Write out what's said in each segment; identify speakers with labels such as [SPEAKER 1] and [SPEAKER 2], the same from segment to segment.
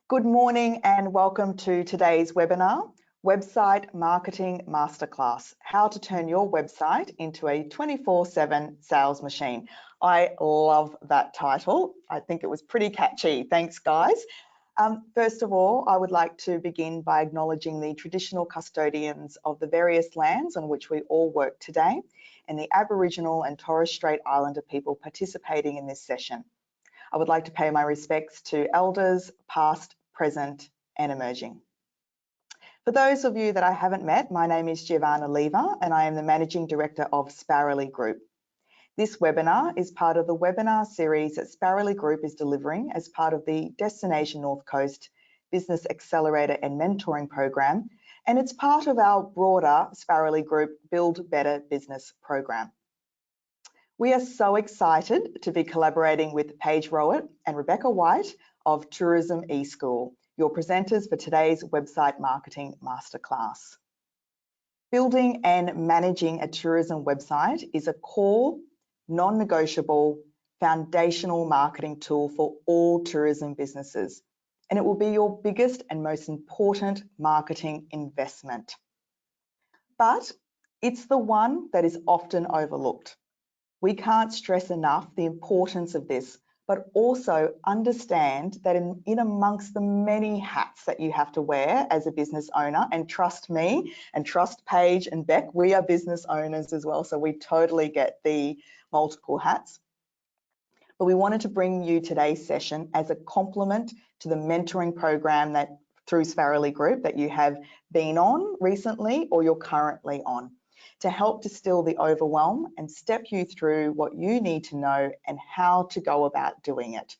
[SPEAKER 1] Good morning and welcome to today's webinar, Website Marketing Masterclass, how to turn your website into a 24/7 sales machine. I love that title. I think it was pretty catchy. Thanks, guys. First of all, I would like to begin by acknowledging the traditional custodians of the various lands on which we all work today and the Aboriginal and Torres Strait Islander people participating in this session. I would like to pay my respects to elders, past, present, and emerging. For those of you that I haven't met, my name is Giovanna Lever and I am the Managing Director of Sparrowly Group. This webinar is part of the webinar series that Sparrowly Group is delivering as part of the Destination North Coast Business Accelerator and Mentoring Program, and it's part of our broader Sparrowly Group Build Better Business program. We are so excited to be collaborating with Paige Rowett and Rebecca White of Tourism eSchool, your presenters for today's Website Marketing Masterclass. Building and managing a tourism website is a core, non-negotiable, foundational marketing tool for all tourism businesses, and it will be your biggest and most important marketing investment. But it's the one that is often overlooked. We can't stress enough the importance of this, but also understand that in amongst the many hats that you have to wear as a business owner, and trust me and trust Paige and Beck, we are business owners as well, so we totally get the multiple hats. But we wanted to bring you today's session as a complement to the mentoring program that through Sparrowly Group that you have been on recently or you're currently on, to help distill the overwhelm and step you through what you need to know and how to go about doing it.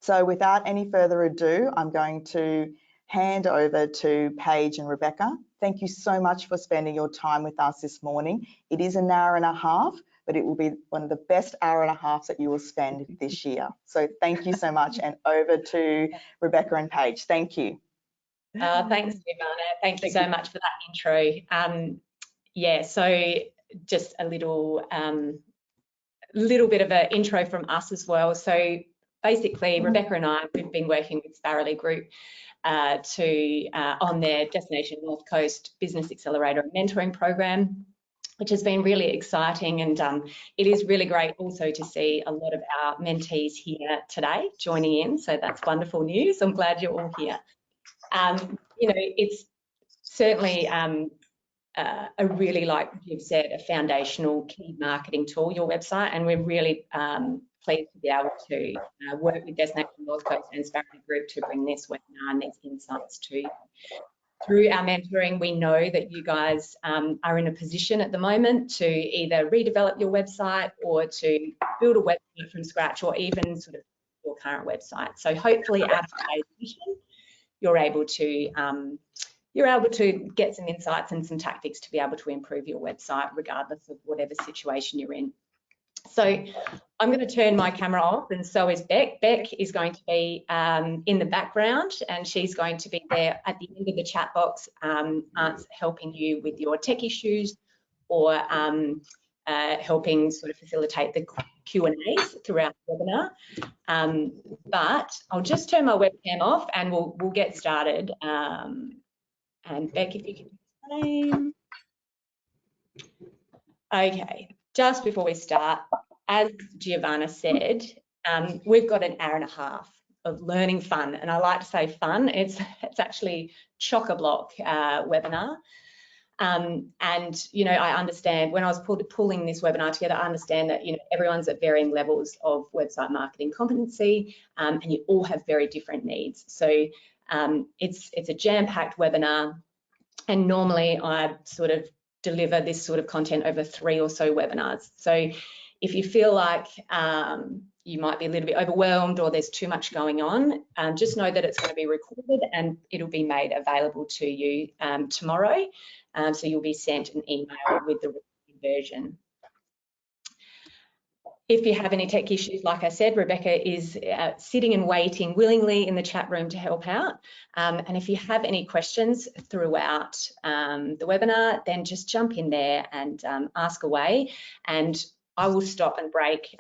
[SPEAKER 1] So without any further ado, I'm going to hand over to Paige and Rebecca. Thank you so much for spending your time with us this morning. It is an hour and a half, but it will be one of the best hour and a half that you will spend this year. So thank you so much, and over to Rebecca and Paige. Thank you.
[SPEAKER 2] Thanks, Giovanna. Thank you so much for that intro. Yeah, so just a little bit of an intro from us as well. So basically, Rebecca and I, we've been working with Sparrowly Group on their Destination North Coast Business Accelerator and Mentoring Program, which has been really exciting, and it is really great also to see a lot of our mentees here today joining in. So that's wonderful news. I'm glad you're all here. You know, it's certainly a really, like you've said, a foundational key marketing tool, your website, and we're really pleased to be able to work with Destination North Coast and Sparrowly Group to bring this webinar and these insights to you. Through our mentoring, we know that you guys are in a position at the moment to either redevelop your website or to build a website from scratch, or even sort of your current website. So hopefully out of today's session, you're able to get some insights and some tactics to be able to improve your website regardless of whatever situation you're in. So I'm going to turn my camera off, and so is Beck. Beck is going to be in the background, and she's going to be there at the end of the chat box, helping you with your tech issues, or helping sort of facilitate the Q&As throughout the webinar. But I'll just turn my webcam off and we'll get started. And Beck, if you can do the same. Okay, just before we start, as Giovanna said, we've got an hour and a half of learning fun, and I like to say fun. It's actually chock-a-block webinar. And you know, I understand when I was pulling this webinar together, I understand that, you know, everyone's at varying levels of website marketing competency, and you all have very different needs. So it's a jam-packed webinar, and normally I sort of deliver this sort of content over 3 or so webinars. So if you feel like you might be a little bit overwhelmed or there's too much going on, just know that it's going to be recorded and it'll be made available to you tomorrow. So you'll be sent an email with the version. If you have any tech issues, like I said, Rebecca is sitting and waiting willingly in the chat room to help out. And if you have any questions throughout the webinar, then just jump in there and ask away. And I will stop and break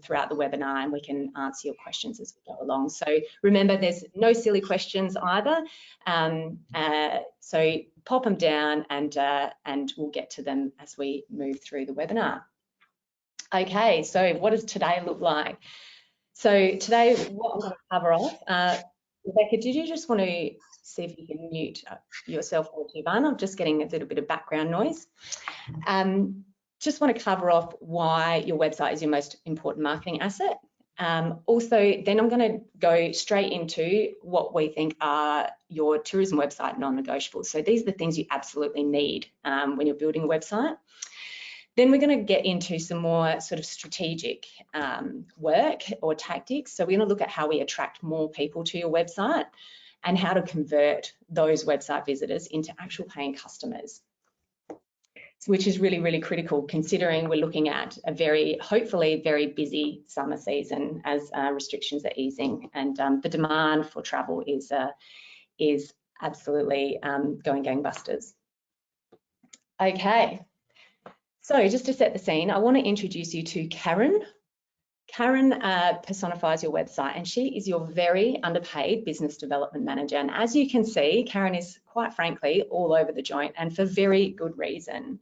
[SPEAKER 2] throughout the webinar, and we can answer your questions as we go along. So remember, there's no silly questions either. So pop them down, and we'll get to them as we move through the webinar. Okay, so what does today look like? So today, what I'm going to cover off, Rebecca, did you just want to see if you can mute yourself or Giovanna? I'm just getting a little bit of background noise. Just want to cover off why your website is your most important marketing asset. Also, then I'm going to go straight into what we think are your tourism website non-negotiables. So these are the things you absolutely need when you're building a website. Then we're going to get into some more sort of strategic work or tactics. So we're going to look at how we attract more people to your website and how to convert those website visitors into actual paying customers, which is really, really critical considering we're looking at a hopefully very busy summer season as restrictions are easing, and the demand for travel is absolutely going gangbusters. Okay. So just to set the scene, I want to introduce you to Karen. Karen personifies your website, and she is your very underpaid business development manager. And as you can see, Karen is quite frankly all over the joint, and for very good reason.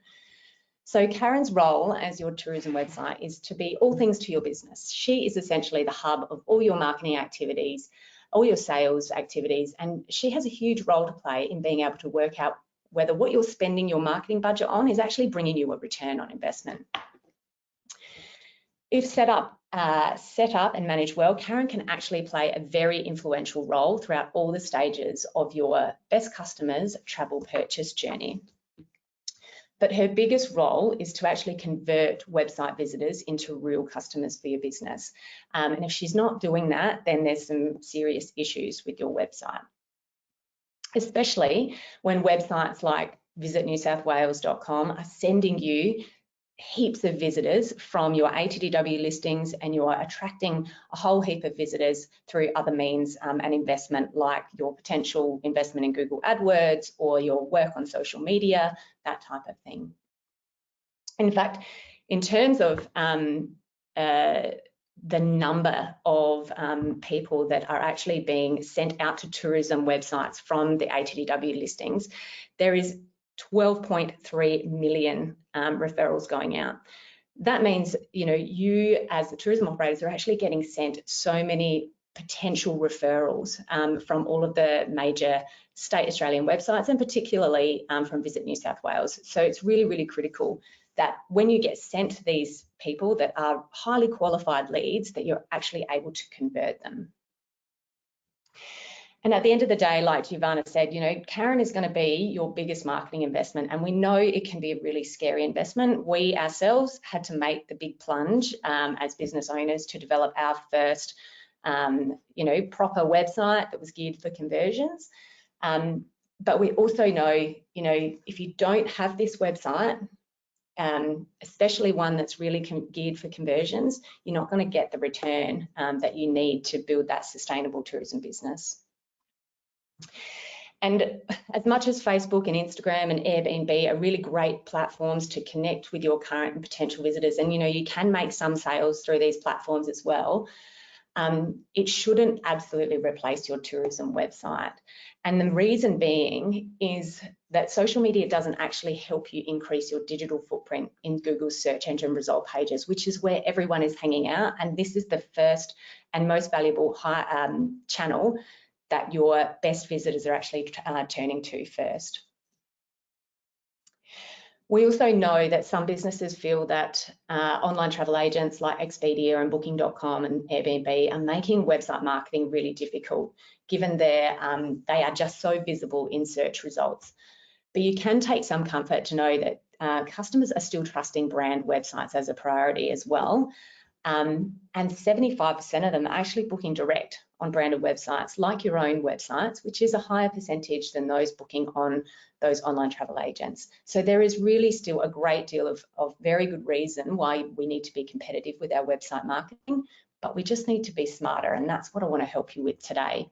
[SPEAKER 2] So Karen's role as your tourism website is to be all things to your business. She is essentially the hub of all your marketing activities, all your sales activities, and she has a huge role to play in being able to work out whether what you're spending your marketing budget on is actually bringing you a return on investment. If set up and managed well, Karen can actually play a very influential role throughout all the stages of your best customers' travel purchase journey. But her biggest role is to actually convert website visitors into real customers for your business. And if she's not doing that, then there's some serious issues with your website, especially when websites like visitnewsouthwales.com are sending you heaps of visitors from your ATDW listings, and you are attracting a whole heap of visitors through other means and investment, like your potential investment in Google AdWords or your work on social media, that type of thing. In fact, in terms of the number of people that are actually being sent out to tourism websites from the ATDW listings, there is 12.3 million referrals going out. That means, you as the tourism operators are actually getting sent so many potential referrals from all of the major state Australian websites, and particularly from Visit New South Wales. So it's really, really critical that when you get sent these people that are highly qualified leads, that you're actually able to convert them. And at the end of the day, like Giovanna said, Karen is going to be your biggest marketing investment, and we know it can be a really scary investment. We ourselves had to make the big plunge as business owners to develop our first, proper website that was geared for conversions. But we also know, if you don't have this website, especially one that's really geared for conversions, you're not going to get the return that you need to build that sustainable tourism business. And as much as Facebook and Instagram and Airbnb are really great platforms to connect with your current and potential visitors, and you can make some sales through these platforms as well, it shouldn't absolutely replace your tourism website. And the reason being is that social media doesn't actually help you increase your digital footprint in Google's search engine result pages, which is where everyone is hanging out. And this is the first and most valuable channel that your best visitors are actually turning to first. We also know that some businesses feel that online travel agents like Expedia and Booking.com and Airbnb are making website marketing really difficult, given they are just so visible in search results. But you can take some comfort to know that customers are still trusting brand websites as a priority as well. And 75% of them are actually booking direct on branded websites like your own websites, which is a higher percentage than those booking on those online travel agents. So there is really still a great deal of very good reason why we need to be competitive with our website marketing, but we just need to be smarter, and that's what I want to help you with today.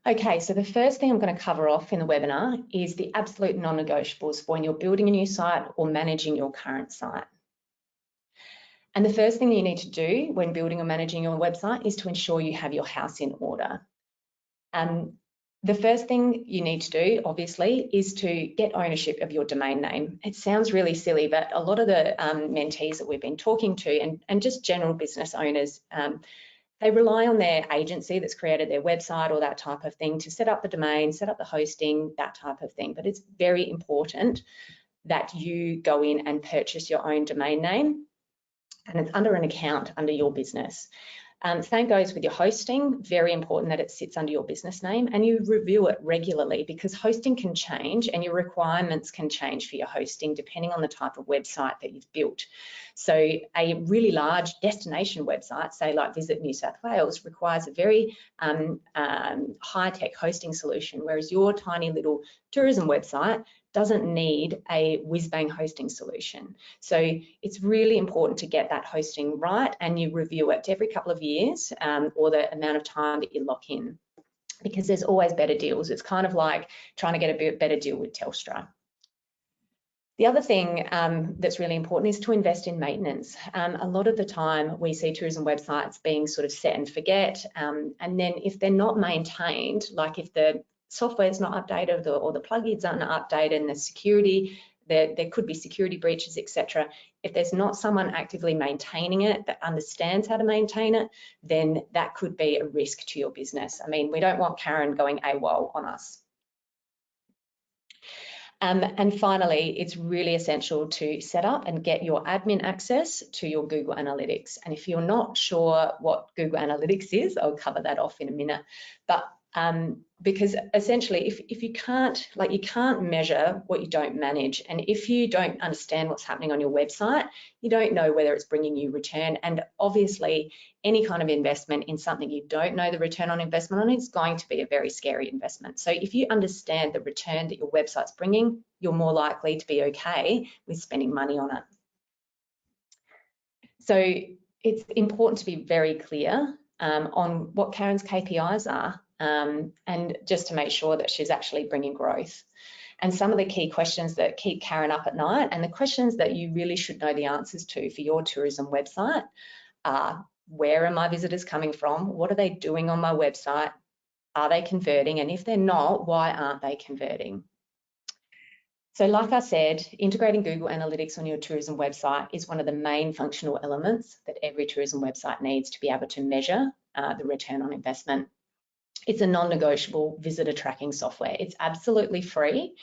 [SPEAKER 2] Okay, so the first thing I'm going to cover off in the webinar is the absolute non-negotiables for when you're building a new site or managing your current site. And the first thing you need to do when building or managing your website is to ensure you have your house in order. The first thing you need to do, obviously, is to get ownership of your domain name. It sounds really silly, but a lot of the mentees that we've been talking to and just general business owners, they rely on their agency that's created their website or that type of thing to set up the domain, set up the hosting, that type of thing. But it's very important that you go in and purchase your own domain name, and it's under an account under your business. Same goes with your hosting. Very important that it sits under your business name, and you review it regularly, because hosting can change and your requirements can change for your hosting depending on the type of website that you've built. So a really large destination website, say like Visit New South Wales, requires a very high-tech hosting solution, whereas your tiny little tourism website doesn't need a whiz-bang hosting solution. So it's really important to get that hosting right, and you review it every couple of years or the amount of time that you lock in, because there's always better deals. It's kind of like trying to get a better deal with Telstra. The other thing that's really important is to invest in maintenance. A lot of the time we see tourism websites being sort of set and forget, and then if they're not maintained, like if the software is not updated or the plugins aren't updated and the security, there could be security breaches, etc. If there's not someone actively maintaining it that understands how to maintain it, then that could be a risk to your business. I mean, we don't want Karen going AWOL on us. And finally, it's really essential to set up and get your admin access to your Google Analytics. And if you're not sure what Google Analytics is, I'll cover that off in a minute. But because essentially, if you can't, you can't measure what you don't manage. And if you don't understand what's happening on your website, you don't know whether it's bringing you return. And obviously, any kind of investment in something you don't know the return on investment on is going to be a very scary investment. So if you understand the return that your website's bringing, you're more likely to be okay with spending money on it. So it's important to be very clear on what Karen's KPIs are, and just to make sure that she's actually bringing growth. And some of the key questions that keep Karen up at night, and the questions that you really should know the answers to for your tourism website, are: where are my visitors coming from? What are they doing on my website? Are they converting? And if they're not, why aren't they converting? So like I said, integrating Google Analytics on your tourism website is one of the main functional elements that every tourism website needs to be able to measure the return on investment. It's a non-negotiable visitor tracking software. It's absolutely free.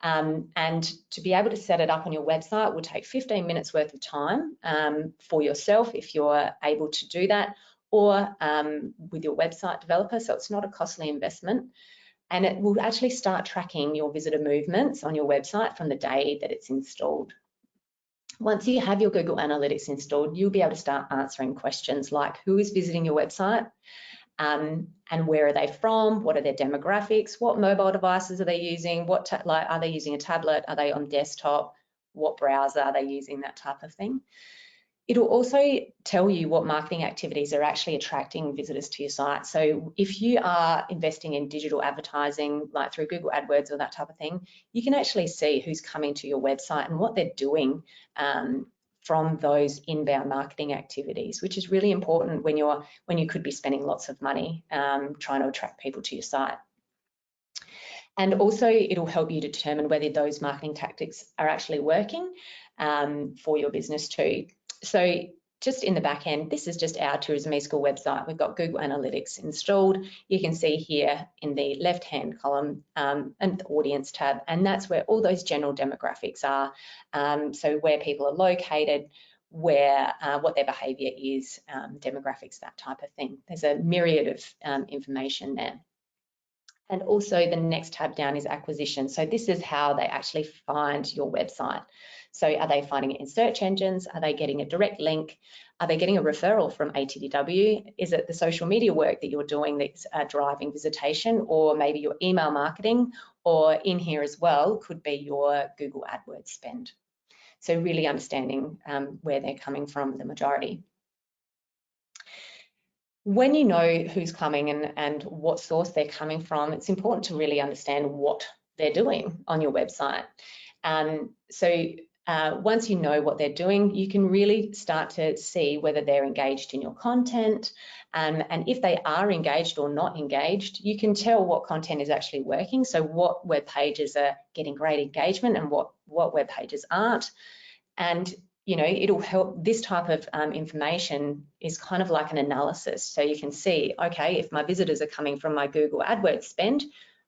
[SPEAKER 2] And to be able to set it up on your website will take 15 minutes worth of time for yourself if you're able to do that, or with your website developer. So it's not a costly investment. And it will actually start tracking your visitor movements on your website from the day that it's installed. Once you have your Google Analytics installed, you'll be able to start answering questions like: who is visiting your website? And where are they from? What are their demographics? What mobile devices are they using? Are they using a tablet? Are they on desktop? What browser are they using? That type of thing. It'll also tell you what marketing activities are actually attracting visitors to your site. So if you are investing in digital advertising, like through Google AdWords or that type of thing, you can actually see who's coming to your website and what they're doing from those inbound marketing activities, which is really important when you could be spending lots of money trying to attract people to your site. And also, it'll help you determine whether those marketing tactics are actually working for your business too. So just in the back end, this is just our Tourism eSchool website. We've got Google Analytics installed. You can see here in the left-hand column and the audience tab, and that's where all those general demographics are. So where people are located, what their behaviour is, demographics, that type of thing. There's a myriad of information there. And also the next tab down is acquisition. So this is how they actually find your website. So are they finding it in search engines? Are they getting a direct link? Are they getting a referral from ATDW? Is it the social media work that you're doing that's driving visitation, or maybe your email marketing, or in here as well could be your Google AdWords spend. So really understanding where they're coming from, the majority. When you know who's coming and what source they're coming from, it's important to really understand what they're doing on your website. So once you know what they're doing, you can really start to see whether they're engaged in your content. And if they are engaged or not engaged, you can tell what content is actually working. So what web pages are getting great engagement and what web pages aren't. And it'll help. This type of information is kind of like an analysis. So you can see, okay, if my visitors are coming from my Google AdWords spend,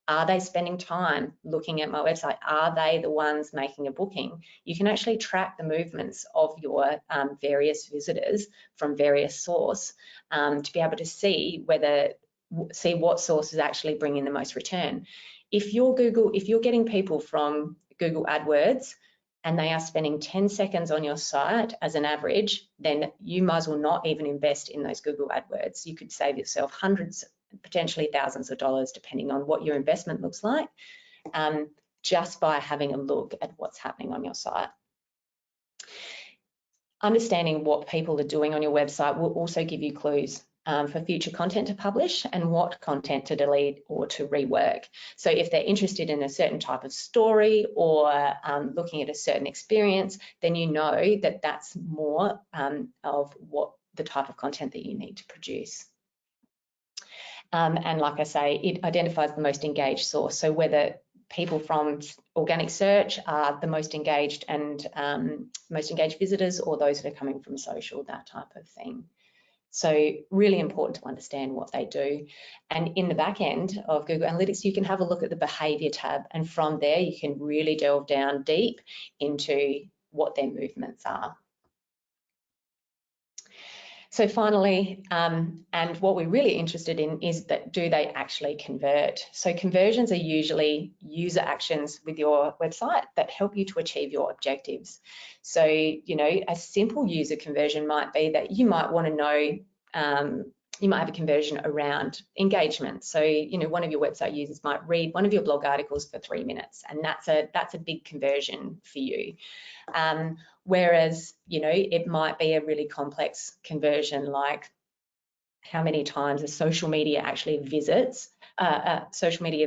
[SPEAKER 2] are they spending time looking at my website? Are they the ones making a booking? You can actually track the movements of your various visitors from various sources to be able to see what source is actually bringing the most return. If you're getting people from Google AdWords and they are spending 10 seconds on your site as an average, then you might as well not even invest in those Google AdWords. You could save yourself hundreds, potentially thousands of dollars, depending on what your investment looks like, just by having a look at what's happening on your site. Understanding what people are doing on your website will also give you clues for future content to publish and what content to delete or to rework. So if they're interested in a certain type of story or looking at a certain experience, then you know that that's more of what the type of content that you need to produce. And like I say, it identifies the most engaged source. So whether people from organic search are the most engaged and most engaged visitors, or those that are coming from social, that type of thing. So really important to understand what they do. And in the back end of Google Analytics, you can have a look at the behavior tab. And from there, you can really delve down deep into what their movements are. So finally, and what we're really interested in is that do they actually convert? So conversions are usually user actions with your website that help you to achieve your objectives. So, a simple user conversion might be that you might want to know, you might have a conversion around engagement. So, one of your website users might read one of your blog articles for 3 minutes, and that's a big conversion for you. Whereas, it might be a really complex conversion, like how many times a social media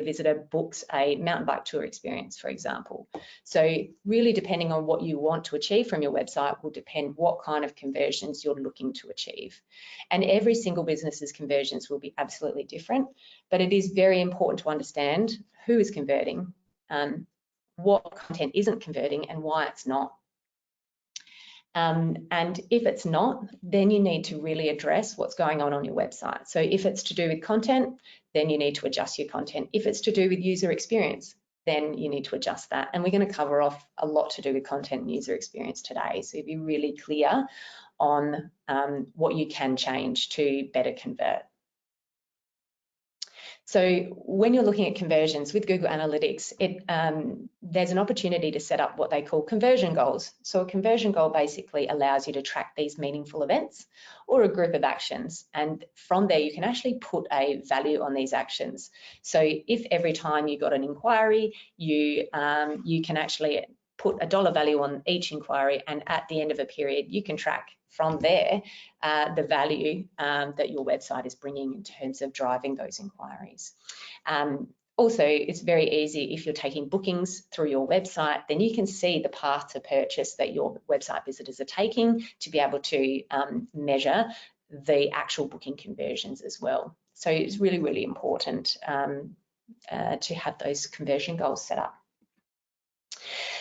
[SPEAKER 2] visitor books a mountain bike tour experience, for example. So really depending on what you want to achieve from your website will depend what kind of conversions you're looking to achieve. And every single business's conversions will be absolutely different, but it is very important to understand who is converting, what content isn't converting and why it's not. And if it's not, then you need to really address what's going on your website. So if it's to do with content, then you need to adjust your content. If it's to do with user experience, then you need to adjust that. And we're going to cover off a lot to do with content and user experience today. So be really clear on what you can change to better convert. So when you're looking at conversions with Google Analytics, there's an opportunity to set up what they call conversion goals. So a conversion goal basically allows you to track these meaningful events or a group of actions. And from there, you can actually put a value on these actions. So if every time you got an inquiry, you can actually put a dollar value on each inquiry, and at the end of a period, you can track from there the value that your website is bringing in terms of driving those inquiries. Also, it's very easy if you're taking bookings through your website, then you can see the path to purchase that your website visitors are taking to be able to measure the actual booking conversions as well. So it's really, really important to have those conversion goals set up.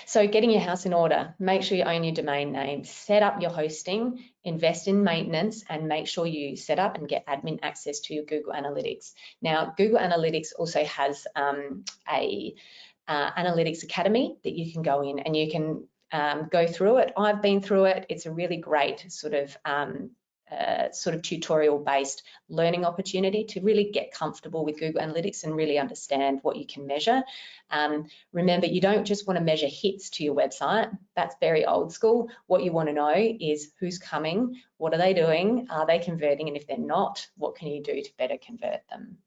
[SPEAKER 2] So getting your house in order, make sure you own your domain name, set up your hosting, invest in maintenance, and make sure you set up and get admin access to your Google Analytics. Now, Google Analytics also has a Analytics Academy that you can go in and you can go through it. I've been through it. It's a really great sort of tutorial-based learning opportunity to really get comfortable with Google Analytics and really understand what you can measure. Remember, you don't just want to measure hits to your website. That's very old school. What you want to know is who's coming, what are they doing, are they converting, and if they're not, what can you do to better convert them?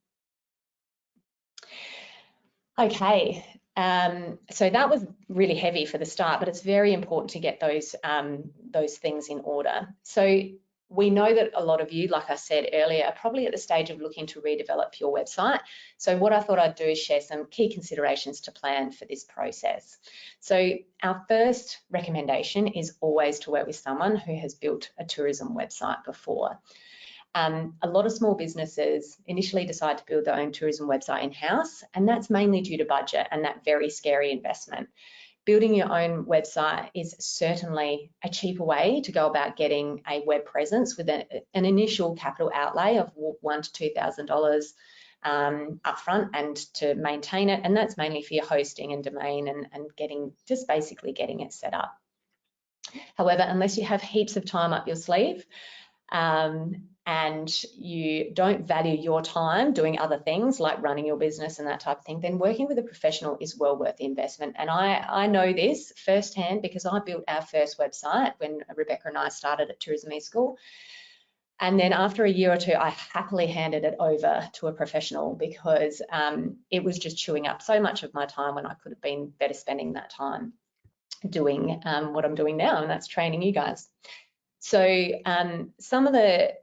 [SPEAKER 2] Okay, so that was really heavy for the start, but it's very important to get those things in order. So We know that a lot of you, like I said earlier, are probably at the stage of looking to redevelop your website. So what I thought I'd do is share some key considerations to plan for this process. So our first recommendation is always to work with someone who has built a tourism website before. A lot of small businesses initially decide to build their own tourism website in-house, and that's mainly due to budget and that very scary investment. Building your own website is certainly a cheaper way to go about getting a web presence with an initial capital outlay of $1,000 to $2,000 upfront and to maintain it, and that's mainly for your hosting and domain and basically getting it set up. However, unless you have heaps of time up your sleeve, and you don't value your time doing other things like running your business and that type of thing, then working with a professional is well worth the investment. And I know this firsthand because I built our first website when Rebecca and I started at Tourism eSchool. And then after a year or two, I happily handed it over to a professional because it was just chewing up so much of my time when I could have been better spending that time doing what I'm doing now, and that's training you guys. So some of the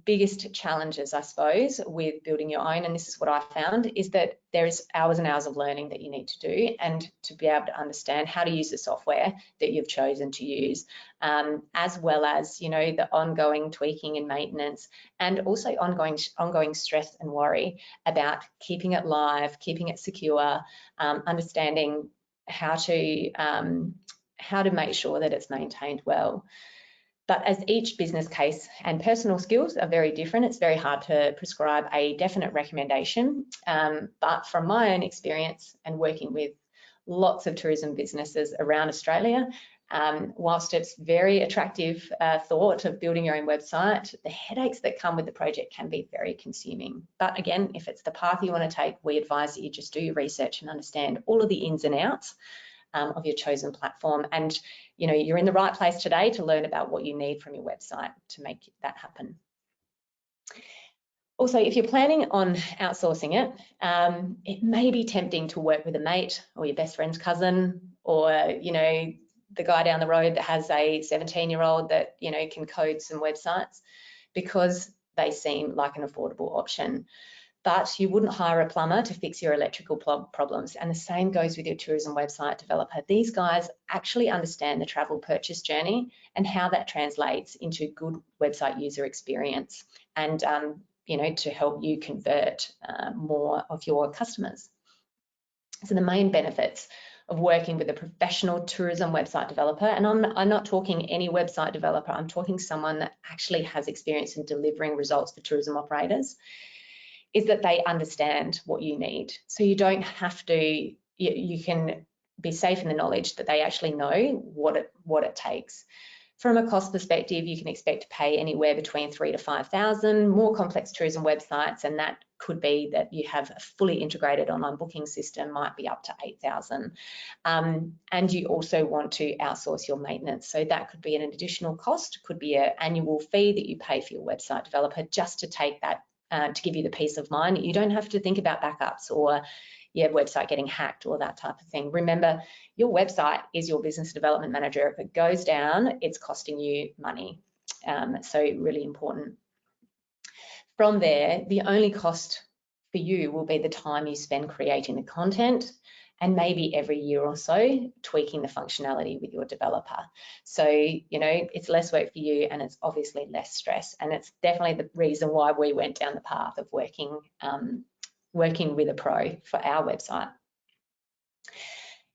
[SPEAKER 2] biggest challenges, I suppose, with building your own, and this is what I found, is that there is hours and hours of learning that you need to do and to be able to understand how to use the software that you've chosen to use, as well as, you know, the ongoing tweaking and maintenance, and also ongoing stress and worry about keeping it live, keeping it secure, understanding how to make sure that it's maintained well. But as each business case and personal skills are very different, it's very hard to prescribe a definite recommendation. But from my own experience and working with lots of tourism businesses around Australia, whilst it's very attractive thought of building your own website, the headaches that come with the project can be very consuming. But again, if it's the path you want to take, we advise that you just do your research and understand all of the ins and outs of your chosen platform. And you know, you're in the right place today to learn about what you need from your website to make that happen. Also, if you're planning on outsourcing it, it may be tempting to work with a mate or your best friend's cousin, or you know, the guy down the road that has a 17-year-old that, you know, can code some websites, because they seem like an affordable option. But you wouldn't hire a plumber to fix your electrical problems. And the same goes with your tourism website developer. These guys actually understand the travel purchase journey and how that translates into good website user experience and, you know, to help you convert more of your customers. So the main benefits of working with a professional tourism website developer, and I'm not talking any website developer, I'm talking someone that actually has experience in delivering results for tourism operators, is that they understand what you need. So you don't have to, you can be safe in the knowledge that they actually know what it takes. From a cost perspective, you can expect to pay anywhere between $3,000 to $5,000. More complex tourism websites, and that could be that you have a fully integrated online booking system, might be up to $8,000. And you also want to outsource your maintenance. So that could be an additional cost, could be an annual fee that you pay for your website developer just to take that, to give you the peace of mind. You don't have to think about backups or your website getting hacked or that type of thing. Remember, your website is your business development manager. If it goes down, it's costing you money. So really important. From there, the only cost for you will be the time you spend creating the content, and maybe every year or so tweaking the functionality with your developer. So, you know, it's less work for you and it's obviously less stress. And it's definitely the reason why we went down the path of working with a pro for our website.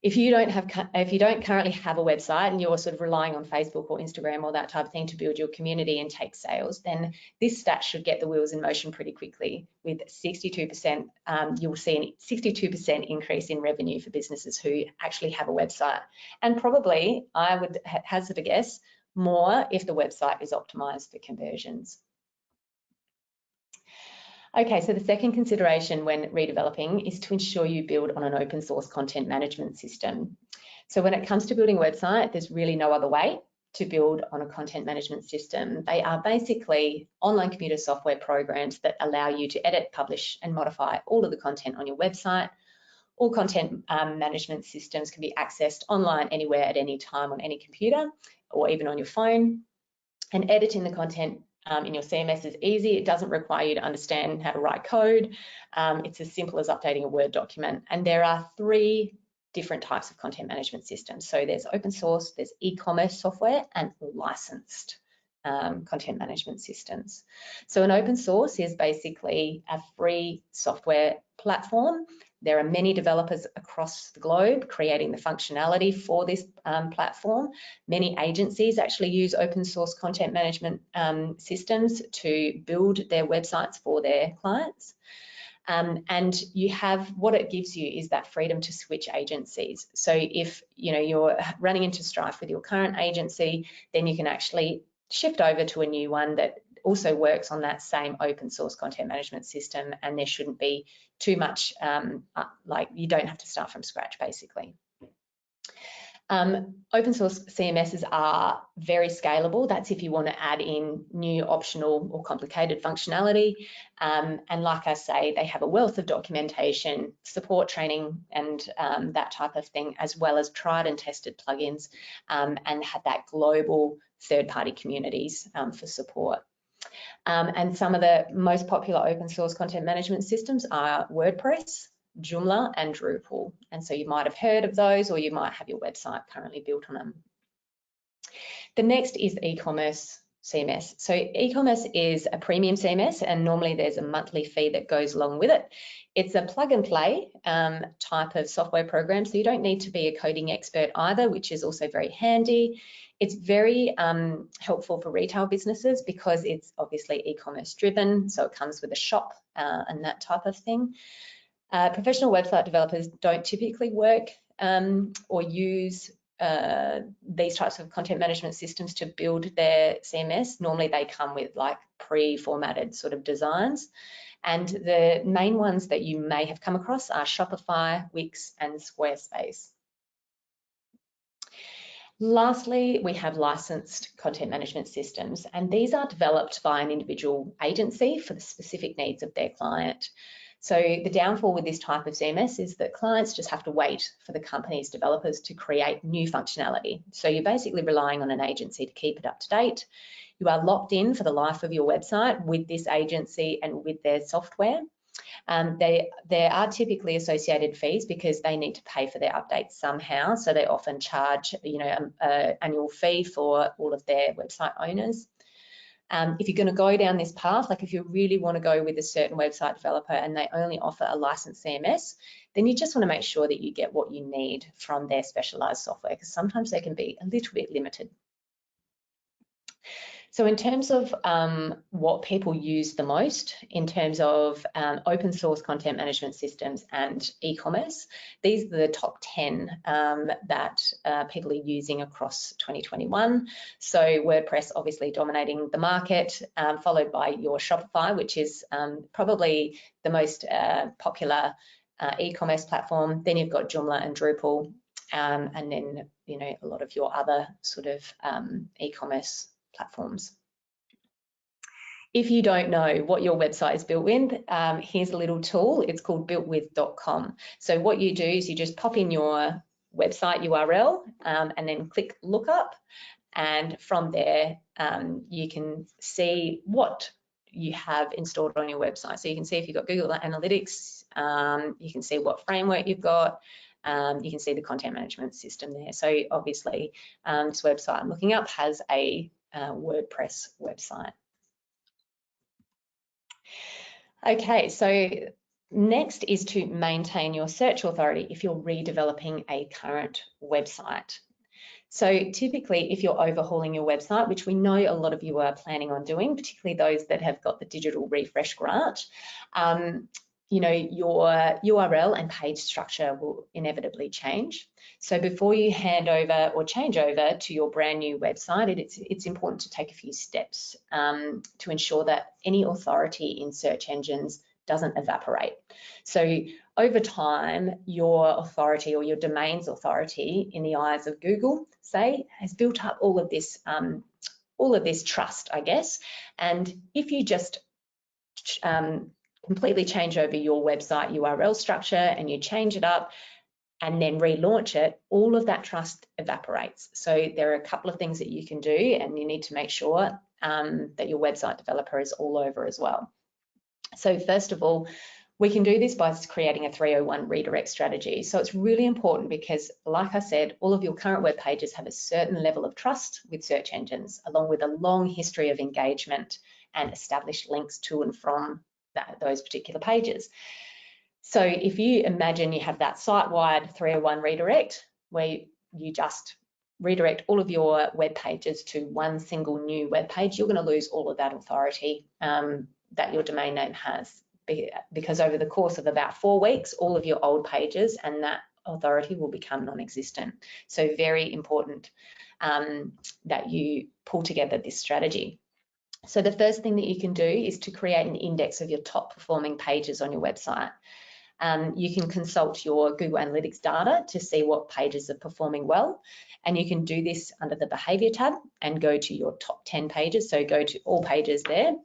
[SPEAKER 2] If you don't currently have a website and you're sort of relying on Facebook or Instagram or that type of thing to build your community and take sales, then this stat should get the wheels in motion pretty quickly. With 62%, you will see a 62% increase in revenue for businesses who actually have a website. And probably, I would hazard a guess, more if the website is optimized for conversions. Okay, so the second consideration when redeveloping is to ensure you build on an open source content management system. So when it comes to building a website, there's really no other way to build on a content management system. They are basically online computer software programs that allow you to edit, publish, and modify all of the content on your website. All content management systems can be accessed online anywhere at any time on any computer or even on your phone. And editing the content in your CMS is easy. It doesn't require you to understand how to write code. It's as simple as updating a Word document. And there are 3 different types of content management systems. So there's open source, there's e-commerce software, and licensed content management systems. So an open source is basically a free software platform. There are many developers across the globe creating the functionality for this platform. Many agencies actually use open source content management systems to build their websites for their clients. And you have, what it gives you is that freedom to switch agencies. So if you're running into strife with your current agency, then you can actually shift over to a new one that also works on that same open source content management system, and there shouldn't be too much, like you don't have to start from scratch basically. Open source CMSs are very scalable. That's if you want to add in new optional or complicated functionality. And like I say, they have a wealth of documentation, support training, and that type of thing, as well as tried and tested plugins, and have that global third-party communities for support. And some of the most popular open source content management systems are WordPress, Joomla, and Drupal. And so you might have heard of those, or you might have your website currently built on them. The next is e-commerce CMS. So e-commerce is a premium CMS, and normally there's a monthly fee that goes along with it. It's a plug and play type of software program, so you don't need to be a coding expert either, which is also very handy. It's very helpful for retail businesses because it's obviously e-commerce driven, so it comes with a shop and that type of thing. Professional website developers don't typically work or use these types of content management systems to build their CMS. Normally they come with like pre-formatted sort of designs. And the main ones that you may have come across are Shopify, Wix, and Squarespace. Lastly, we have licensed content management systems, and these are developed by an individual agency for the specific needs of their client. So the downfall with this type of CMS is that clients just have to wait for the company's developers to create new functionality. So you're basically relying on an agency to keep it up to date. You are locked in for the life of your website with this agency and with their software. There are typically associated fees because they need to pay for their updates somehow. So they often charge, an annual fee for all of their website owners. If you're going to go down this path, like if you really want to go with a certain website developer and they only offer a licensed CMS, then you just want to make sure that you get what you need from their specialized software, because sometimes they can be a little bit limited. So in terms of what people use the most in terms of open source content management systems and e-commerce, these are the top 10 that people are using across 2021. So WordPress obviously dominating the market, followed by your Shopify, which is probably the most popular e-commerce platform. Then you've got Joomla and Drupal, and then a lot of your other sort of e-commerce platforms. If you don't know what your website is built with, here's a little tool. It's called builtwith.com. So what you do is you just pop in your website URL and then click lookup, and from there you can see what you have installed on your website. So you can see if you've got Google Analytics, you can see what framework you've got, you can see the content management system there. So obviously this website I'm looking up has a WordPress website. Okay, so next is to maintain your search authority if you're redeveloping a current website. So typically, if you're overhauling your website, which we know a lot of you are planning on doing, particularly those that have got the digital refresh grant, your URL and page structure will inevitably change. So before you hand over or change over to your brand new website, it's important to take a few steps to ensure that any authority in search engines doesn't evaporate. So over time, your authority or your domain's authority in the eyes of Google, say, has built up all of this trust, I guess. And if you just completely change over your website URL structure and you change it up and then relaunch it, all of that trust evaporates. So there are a couple of things that you can do, and you need to make sure that your website developer is all over as well. So first of all, we can do this by creating a 301 redirect strategy. So it's really important because, like I said, all of your current web pages have a certain level of trust with search engines, along with a long history of engagement and established links to and from those particular pages. So if you imagine you have that site-wide 301 redirect, where you just redirect all of your web pages to one single new web page, you're going to lose all of that authority that your domain name has, because over the course of about 4 weeks, all of your old pages and that authority will become non-existent. So very important that you pull together this strategy. So the first thing that you can do is to create an index of your top performing pages on your website. You can consult your Google Analytics data to see what pages are performing well, and you can do this under the behavior tab and go to your top 10 pages. So go to all pages there.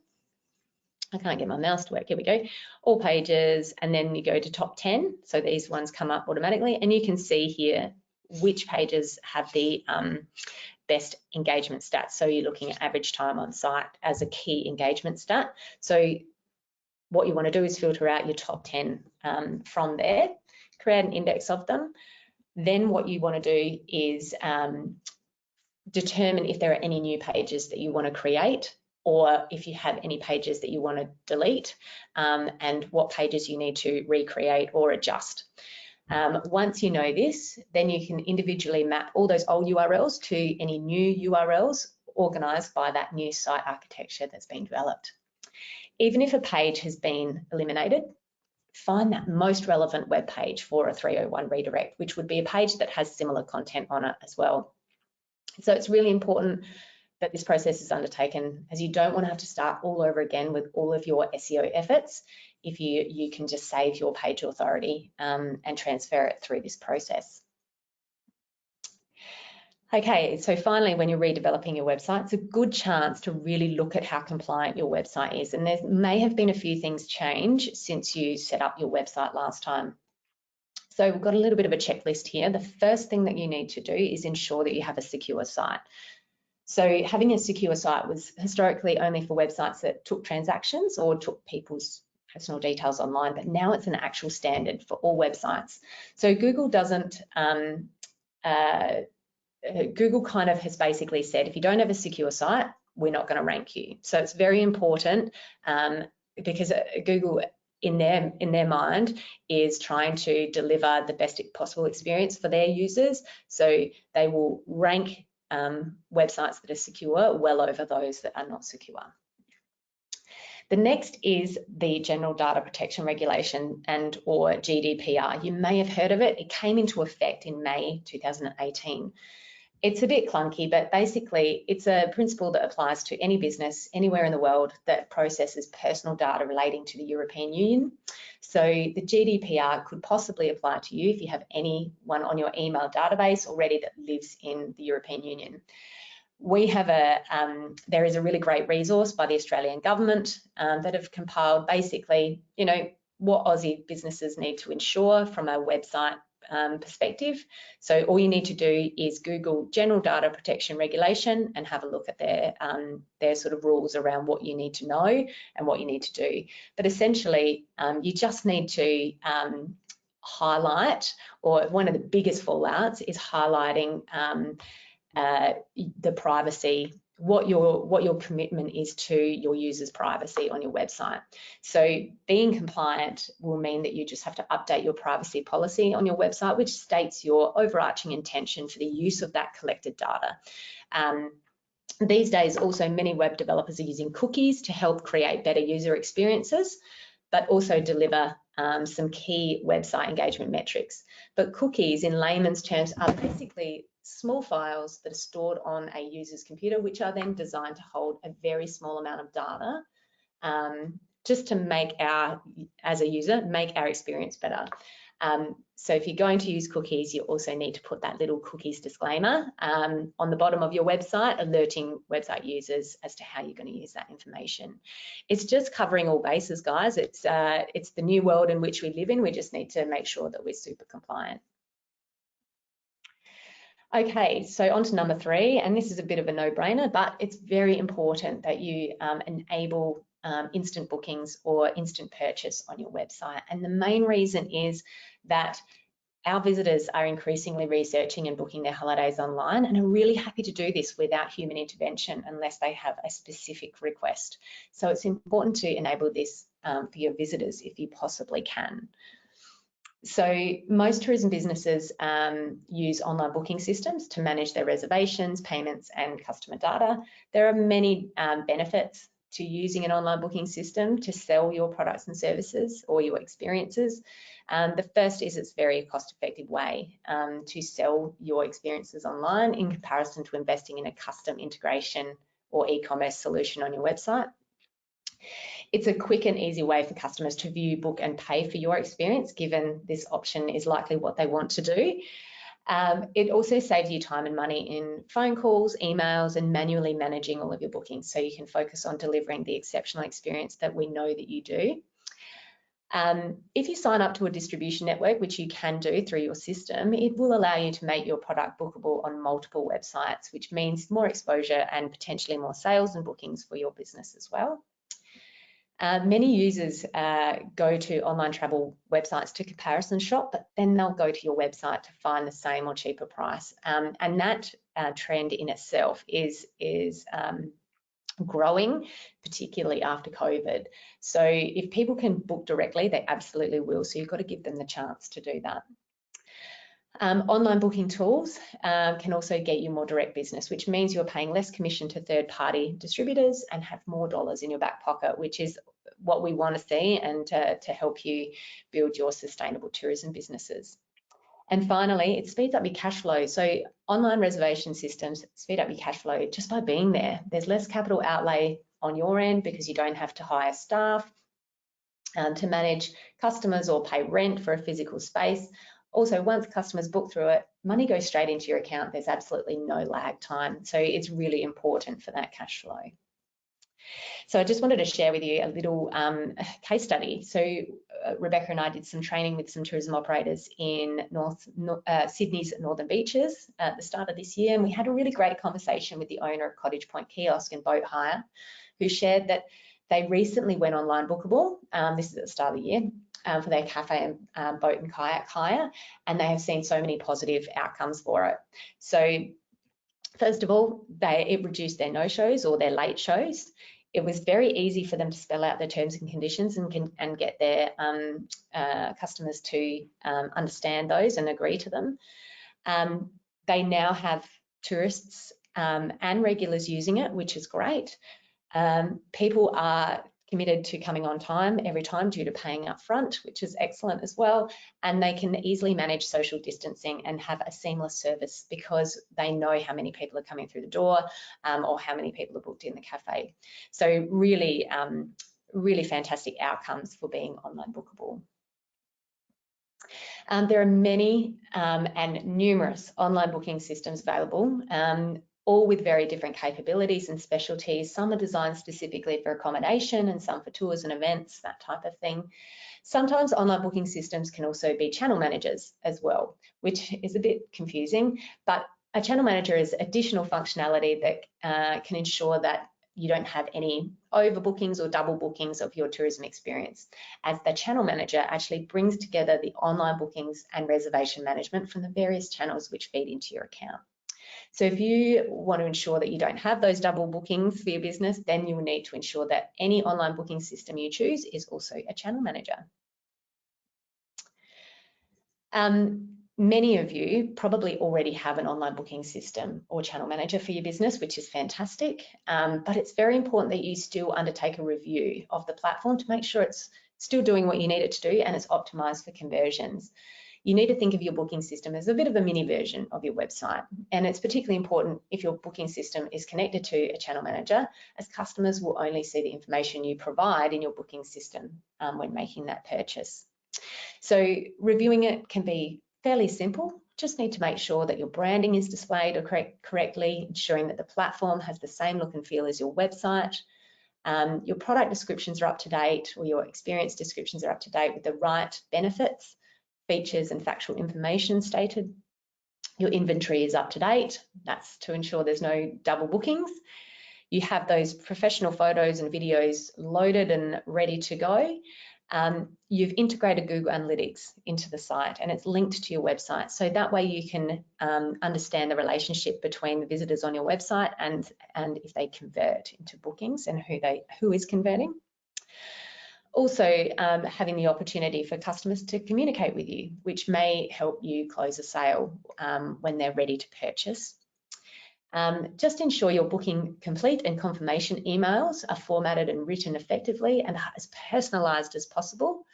[SPEAKER 2] I can't get my mouse to work. Here we go. All pages, and then you go to top 10. So these ones come up automatically, and you can see here which pages have the best engagement stats. So you're looking at average time on site as a key engagement stat. So what you want to do is filter out your top 10 from there, create an index of them. Then what you want to do is determine if there are any new pages that you want to create, or if you have any pages that you want to delete, and what pages you need to recreate or adjust. Once you know this, then you can individually map all those old URLs to any new URLs organized by that new site architecture that's been developed. Even if a page has been eliminated, find that most relevant web page for a 301 redirect, which would be a page that has similar content on it as well. So it's really important that this process is undertaken, as you don't want to have to start all over again with all of your SEO efforts if you can just save your page authority and transfer it through this process. Okay, so finally, when you're redeveloping your website, it's a good chance to really look at how compliant your website is. And there may have been a few things change since you set up your website last time. So we've got a little bit of a checklist here. The first thing that you need to do is ensure that you have a secure site. So having a secure site was historically only for websites that took transactions or took people's personal details online, but now it's an actual standard for all websites. So Google doesn't, Google kind of has basically said, if you don't have a secure site, we're not going to rank you. So it's very important because Google, in their mind, is trying to deliver the best possible experience for their users. So they will rank websites that are secure well over those that are not secure. The next is the General Data Protection Regulation and or GDPR. You may have heard of it. It came into effect in May 2018. It's a bit clunky, but basically it's a principle that applies to any business anywhere in the world that processes personal data relating to the European Union. So the GDPR could possibly apply to you if you have anyone on your email database already that lives in the European Union. We have there is a really great resource by the Australian government that have compiled basically, what Aussie businesses need to ensure from a website perspective. So all you need to do is Google General Data Protection Regulation and have a look at their sort of rules around what you need to know and what you need to do. But essentially, you just need to highlight, or one of the biggest fallouts is highlighting the privacy, what your commitment is to your users' privacy on your website. So being compliant will mean that you just have to update your privacy policy on your website, which states your overarching intention for the use of that collected data. These days, also, many web developers are using cookies to help create better user experiences, but also deliver some key website engagement metrics. But cookies, in layman's terms, are basically small files that are stored on a user's computer, which are then designed to hold a very small amount of data, just to make as a user, make our experience better. So if you're going to use cookies, you also need to put that little cookies disclaimer on the bottom of your website, alerting website users as to how you're going to use that information. It's just covering all bases, guys. It's the new world in which we live in. We just need to make sure that we're super compliant. Okay, so on to number 3, and this is a bit of a no-brainer, but it's very important that you enable instant bookings or instant purchase on your website. And the main reason is that our visitors are increasingly researching and booking their holidays online and are really happy to do this without human intervention unless they have a specific request. So it's important to enable this for your visitors if you possibly can. So most tourism businesses use online booking systems to manage their reservations, payments, and customer data. There are many benefits to using an online booking system to sell your products and services or your experiences. The first is it's a very cost-effective way to sell your experiences online in comparison to investing in a custom integration or e-commerce solution on your website. It's a quick and easy way for customers to view, book and pay for your experience, given this option is likely what they want to do. It also saves you time and money in phone calls, emails, and manually managing all of your bookings, so you can focus on delivering the exceptional experience that we know that you do. If you sign up to a distribution network, which you can do through your system, it will allow you to make your product bookable on multiple websites, which means more exposure and potentially more sales and bookings for your business as well. Many users go to online travel websites to comparison shop, but then they'll go to your website to find the same or cheaper price. And that trend in itself is growing, particularly after COVID. So if people can book directly, they absolutely will. So you've got to give them the chance to do that. Online booking tools can also get you more direct business, which means you're paying less commission to third-party distributors and have more dollars in your back pocket, which is what we want to see and to help you build your sustainable tourism businesses. And finally, it speeds up your cash flow. So online reservation systems speed up your cash flow just by being there. There's less capital outlay on your end because you don't have to hire staff to manage customers or pay rent for a physical space. Also, once customers book through it, money goes straight into your account. There's absolutely no lag time. So it's really important for that cash flow. So I just wanted to share with you a little case study. So Rebecca and I did some training with some tourism operators in Sydney's Northern Beaches at the start of this year. And we had a really great conversation with the owner of Cottage Point Kiosk and Boat Hire, who shared that they recently went online bookable. This is at the start of the year. For their cafe and boat and kayak hire, and they have seen so many positive outcomes for it. So first of all, it reduced their no-shows or their late shows. It was very easy for them to spell out their terms and conditions and get their customers to understand those and agree to them. They now have tourists and regulars using it, which is great. People are committed to coming on time every time due to paying up front, which is excellent as well. And they can easily manage social distancing and have a seamless service because they know how many people are coming through the door or how many people are booked in the cafe. So really, really fantastic outcomes for being online bookable. There are many and numerous online booking systems available, all with very different capabilities and specialties. Some are designed specifically for accommodation and some for tours and events, that type of thing. Sometimes online booking systems can also be channel managers as well, which is a bit confusing, but a channel manager is additional functionality that can ensure that you don't have any overbookings or double bookings of your tourism experience, as the channel manager actually brings together the online bookings and reservation management from the various channels which feed into your account. So if you want to ensure that you don't have those double bookings for your business, then you will need to ensure that any online booking system you choose is also a channel manager. Many of you probably already have an online booking system or channel manager for your business, which is fantastic, but it's very important that you still undertake a review of the platform to make sure it's still doing what you need it to do and it's optimized for conversions. You need to think of your booking system as a bit of a mini version of your website. And it's particularly important if your booking system is connected to a channel manager, as customers will only see the information you provide in your booking system when making that purchase. So reviewing it can be fairly simple. Just need to make sure that your branding is displayed correctly, ensuring that the platform has the same look and feel as your website. Your product descriptions are up to date, or your experience descriptions are up to date with the right benefits, features and factual information stated. Your inventory is up to date. That's to ensure there's no double bookings. You have those professional photos and videos loaded and ready to go. You've integrated Google Analytics into the site and it's linked to your website. So that way you can understand the relationship between the visitors on your website and if they convert into bookings and who is converting. Also, having the opportunity for customers to communicate with you, which may help you close a sale when they're ready to purchase. Just ensure your booking complete and confirmation emails are formatted and written effectively and as personalised as possible.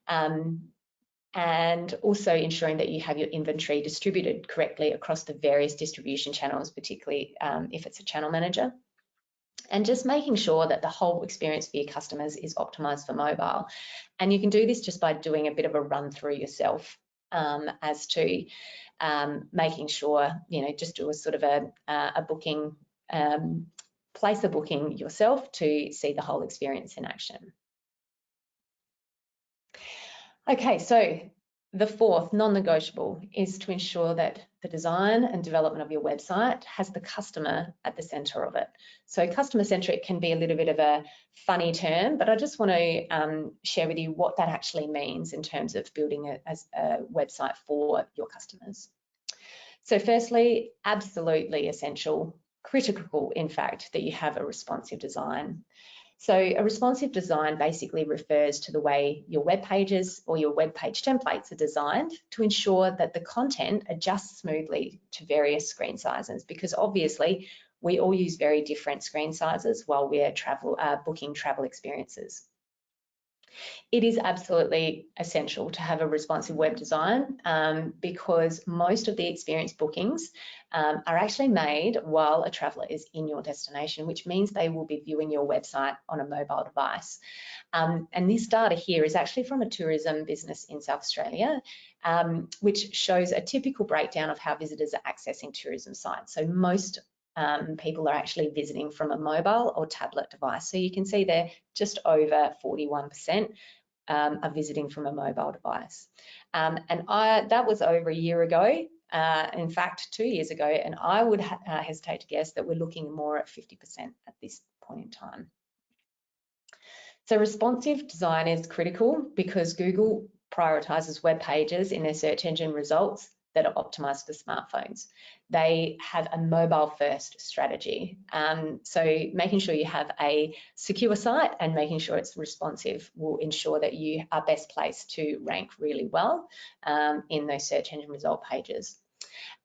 [SPEAKER 2] And also ensuring that you have your inventory distributed correctly across the various distribution channels, particularly if it's a channel manager. And just making sure that the whole experience for your customers is optimised for mobile. And you can do this just by doing a bit of a run through yourself as to making sure, just do a sort of a booking, place a booking yourself to see the whole experience in action. Okay, so the fourth non-negotiable is to ensure that the design and development of your website has the customer at the centre of it. So customer-centric can be a little bit of a funny term, but I just want to share with you what that actually means in terms of building a website for your customers. So firstly, absolutely essential, critical in fact, that you have a responsive design. So a responsive design basically refers to the way your web pages or your web page templates are designed to ensure that the content adjusts smoothly to various screen sizes, because obviously we all use very different screen sizes while we're booking travel experiences. It is absolutely essential to have a responsive web design because most of the experience bookings are actually made while a traveller is in your destination, which means they will be viewing your website on a mobile device. And this data here is actually from a tourism business in South Australia, which shows a typical breakdown of how visitors are accessing tourism sites. So most people are actually visiting from a mobile or tablet device. So you can see there just over 41% are visiting from a mobile device. And that was over a year ago, in fact 2 years ago, and I would hesitate to guess that we're looking more at 50% at this point in time. So responsive design is critical because Google prioritises web pages in their search engine results that are optimized for smartphones. They have a mobile-first strategy. So making sure you have a secure site and making sure it's responsive will ensure that you are best placed to rank really well in those search engine result pages.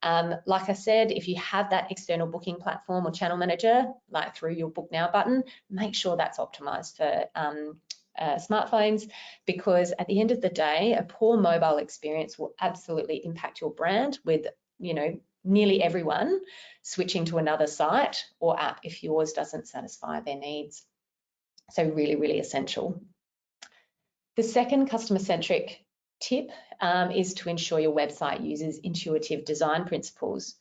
[SPEAKER 2] Like I said, if you have that external booking platform or channel manager, like through your Book Now button, make sure that's optimized for smartphones, because at the end of the day, a poor mobile experience will absolutely impact your brand with, nearly everyone switching to another site or app if yours doesn't satisfy their needs. So really, really essential. The second customer-centric tip is to ensure your website uses intuitive design principles.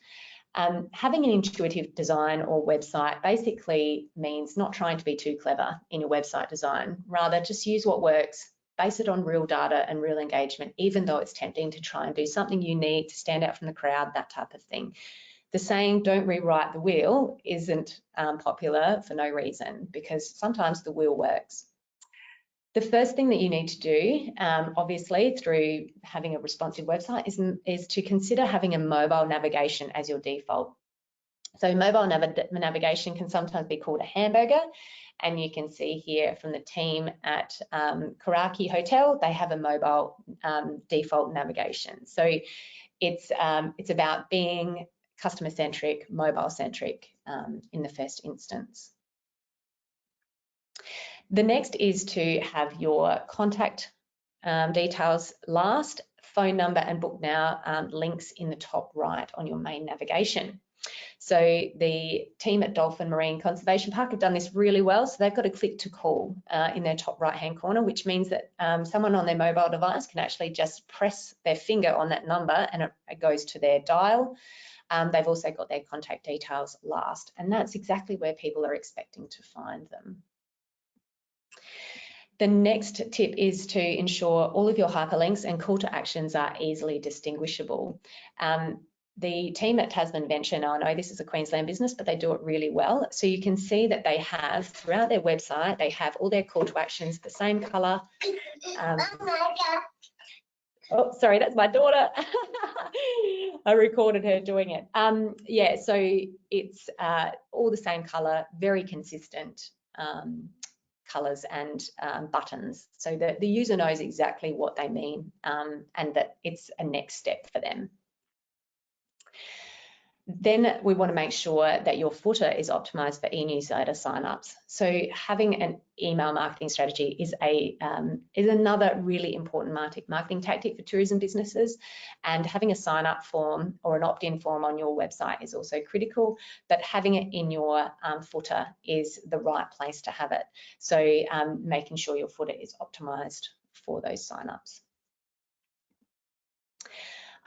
[SPEAKER 2] Having an intuitive design or website basically means not trying to be too clever in your website design. Rather, just use what works, base it on real data and real engagement, even though it's tempting to try and do something unique to stand out from the crowd, that type of thing. The saying, don't rewrite the wheel, isn't popular for no reason, because sometimes the wheel works. The first thing that you need to do, obviously, through having a responsive website is to consider having a mobile navigation as your default. So mobile navigation can sometimes be called a hamburger, and you can see here from the team at Karaki Hotel, they have a mobile default navigation. So it's about being customer-centric, mobile-centric in the first instance. The next is to have your contact details last, phone number and Book Now links in the top right on your main navigation. So the team at Dolphin Marine Conservation Park have done this really well. So they've got a click to call in their top right-hand corner, which means that someone on their mobile device can actually just press their finger on that number and it goes to their dial. They've also got their contact details last, and that's exactly where people are expecting to find them. The next tip is to ensure all of your hyperlinks and call to actions are easily distinguishable. The team at Tasman Venture, now I know this is a Queensland business, but they do it really well. So you can see that they have, throughout their website, they have all their call to actions the same colour. Oh, sorry, that's my daughter. I recorded her doing it. Yeah, so it's all the same colour, very consistent colours and buttons, so that the user knows exactly what they mean and that it's a next step for them. Then we want to make sure that your footer is optimized for e-newsletter signups. So having an email marketing strategy is another really important marketing tactic for tourism businesses, and having a sign-up form or an opt-in form on your website is also critical, but having it in your footer is the right place to have it. So making sure your footer is optimized for those signups.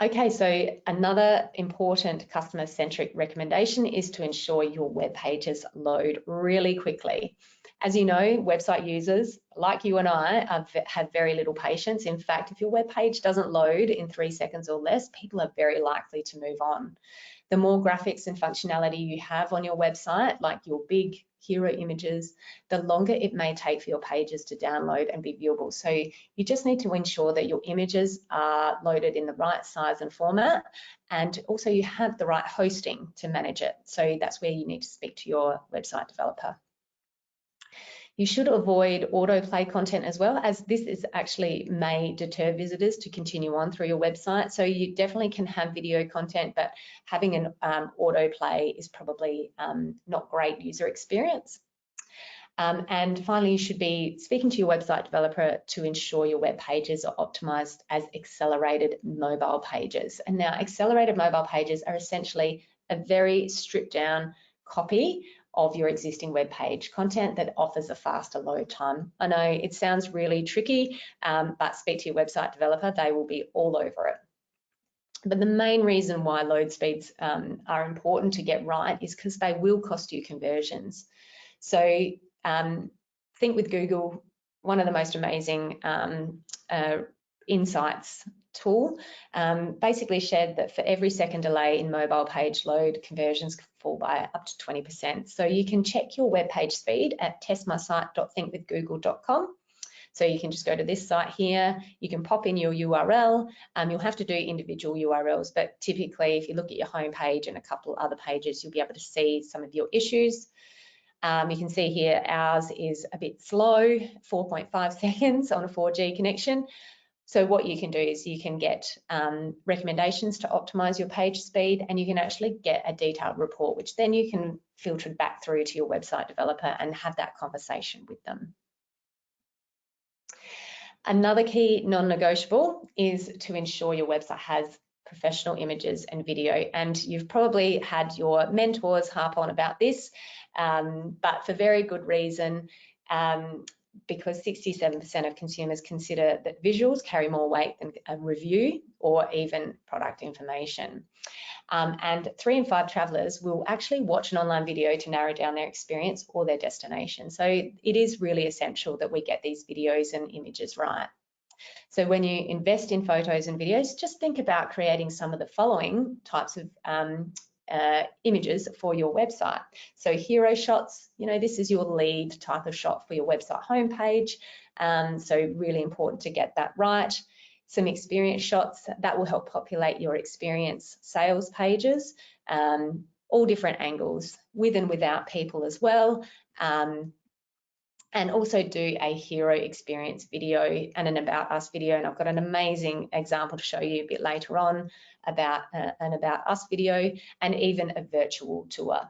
[SPEAKER 2] Okay, so another important customer-centric recommendation is to ensure your web pages load really quickly. As you know, website users, like you and I, have very little patience. In fact, if your web page doesn't load in 3 seconds or less, people are very likely to move on. The more graphics and functionality you have on your website, like your big hero images, the longer it may take for your pages to download and be viewable. So you just need to ensure that your images are loaded in the right size and format, and also you have the right hosting to manage it. So that's where you need to speak to your website developer. You should avoid autoplay content as well, as this is actually may deter visitors to continue on through your website. So you definitely can have video content, but having an autoplay is probably not great user experience. And finally, you should be speaking to your website developer to ensure your web pages are optimized as accelerated mobile pages. And now accelerated mobile pages are essentially a very stripped down copy of your existing web page content that offers a faster load time. I know it sounds really tricky, but speak to your website developer, they will be all over it. But the main reason why load speeds are important to get right is because they will cost you conversions. So think with Google, one of the most amazing insights tool basically shared that for every second delay in mobile page load, conversions can fall by up to 20%. So you can check your web page speed at testmysite.thinkwithgoogle.com. So you can just go to this site here, you can pop in your URL, you'll have to do individual URLs, but typically if you look at your home page and a couple other pages, you'll be able to see some of your issues. You can see here ours is a bit slow, 4.5 seconds on a 4G connection. So what you can do is you can get recommendations to optimize your page speed, and you can actually get a detailed report, which then you can filter back through to your website developer and have that conversation with them. Another key non-negotiable is to ensure your website has professional images and video, and you've probably had your mentors harp on about this, but for very good reason, because 67% of consumers consider that visuals carry more weight than a review or even product information. And 3 in 5 travellers will actually watch an online video to narrow down their experience or their destination. So it is really essential that we get these videos and images right. So when you invest in photos and videos, just think about creating some of the following types of images for your website. So hero shots, you know, this is your lead type of shot for your website homepage. So really important to get that right. Some experience shots that will help populate your experience sales pages, all different angles, with and without people as well. And also do a hero experience video and an about us video. And I've got an amazing example to show you a bit later on about an about us video, and even a virtual tour.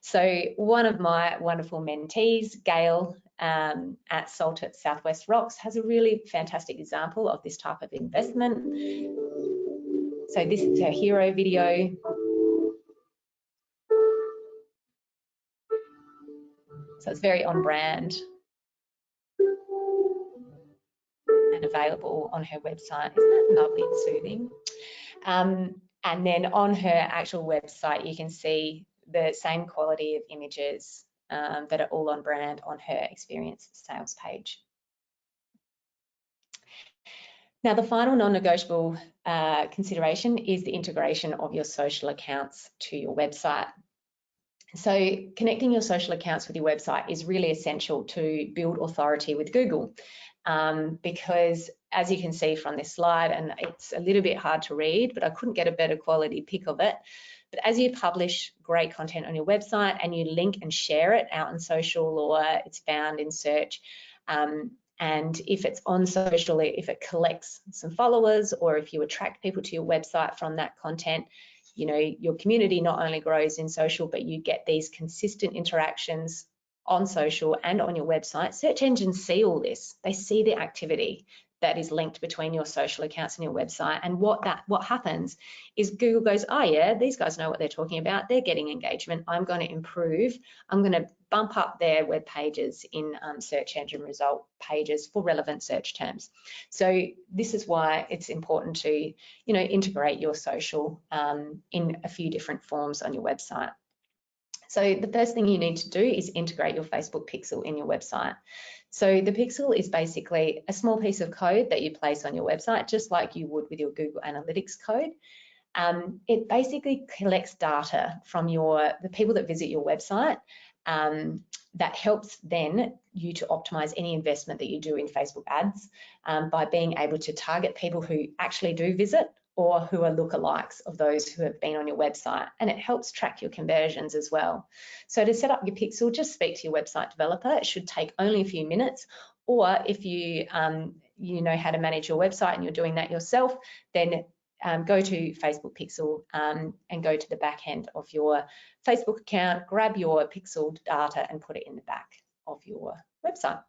[SPEAKER 2] So one of my wonderful mentees, Gail, at Salted Southwest Rocks, has a really fantastic example of this type of investment. So this is her hero video. So it's very on brand and available on her website. Isn't that lovely and soothing? And then on her actual website, you can see the same quality of images that are all on brand on her experience sales page. Now, the final non-negotiable consideration is the integration of your social accounts to your website. So connecting your social accounts with your website is really essential to build authority with Google, because as you can see from this slide, and it's a little bit hard to read, but I couldn't get a better quality pic of it. But as you publish great content on your website and you link and share it out on social, or it's found in search, and if it's on social, if it collects some followers, or if you attract people to your website from that content, you know, your community not only grows in social, but you get these consistent interactions on social and on your website. Search engines see all this. They see the activity that is linked between your social accounts and your website. And what happens is Google goes, oh yeah, these guys know what they're talking about. They're getting engagement. I'm going to improve. I'm going to bump up their web pages in search engine result pages for relevant search terms. So this is why it's important to, you know, integrate your social in a few different forms on your website. So the first thing you need to do is integrate your Facebook pixel in your website. So the pixel is basically a small piece of code that you place on your website, just like you would with your Google Analytics code. It basically collects data from the people that visit your website, that helps then you to optimize any investment that you do in Facebook ads, by being able to target people who actually do visit or who are lookalikes of those who have been on your website, and it helps track your conversions as well. So to set up your pixel, just speak to your website developer. It should take only a few minutes, or if you you know how to manage your website and you're doing that yourself, then go to Facebook Pixel and go to the back end of your Facebook account, grab your pixel data and put it in the back of your website.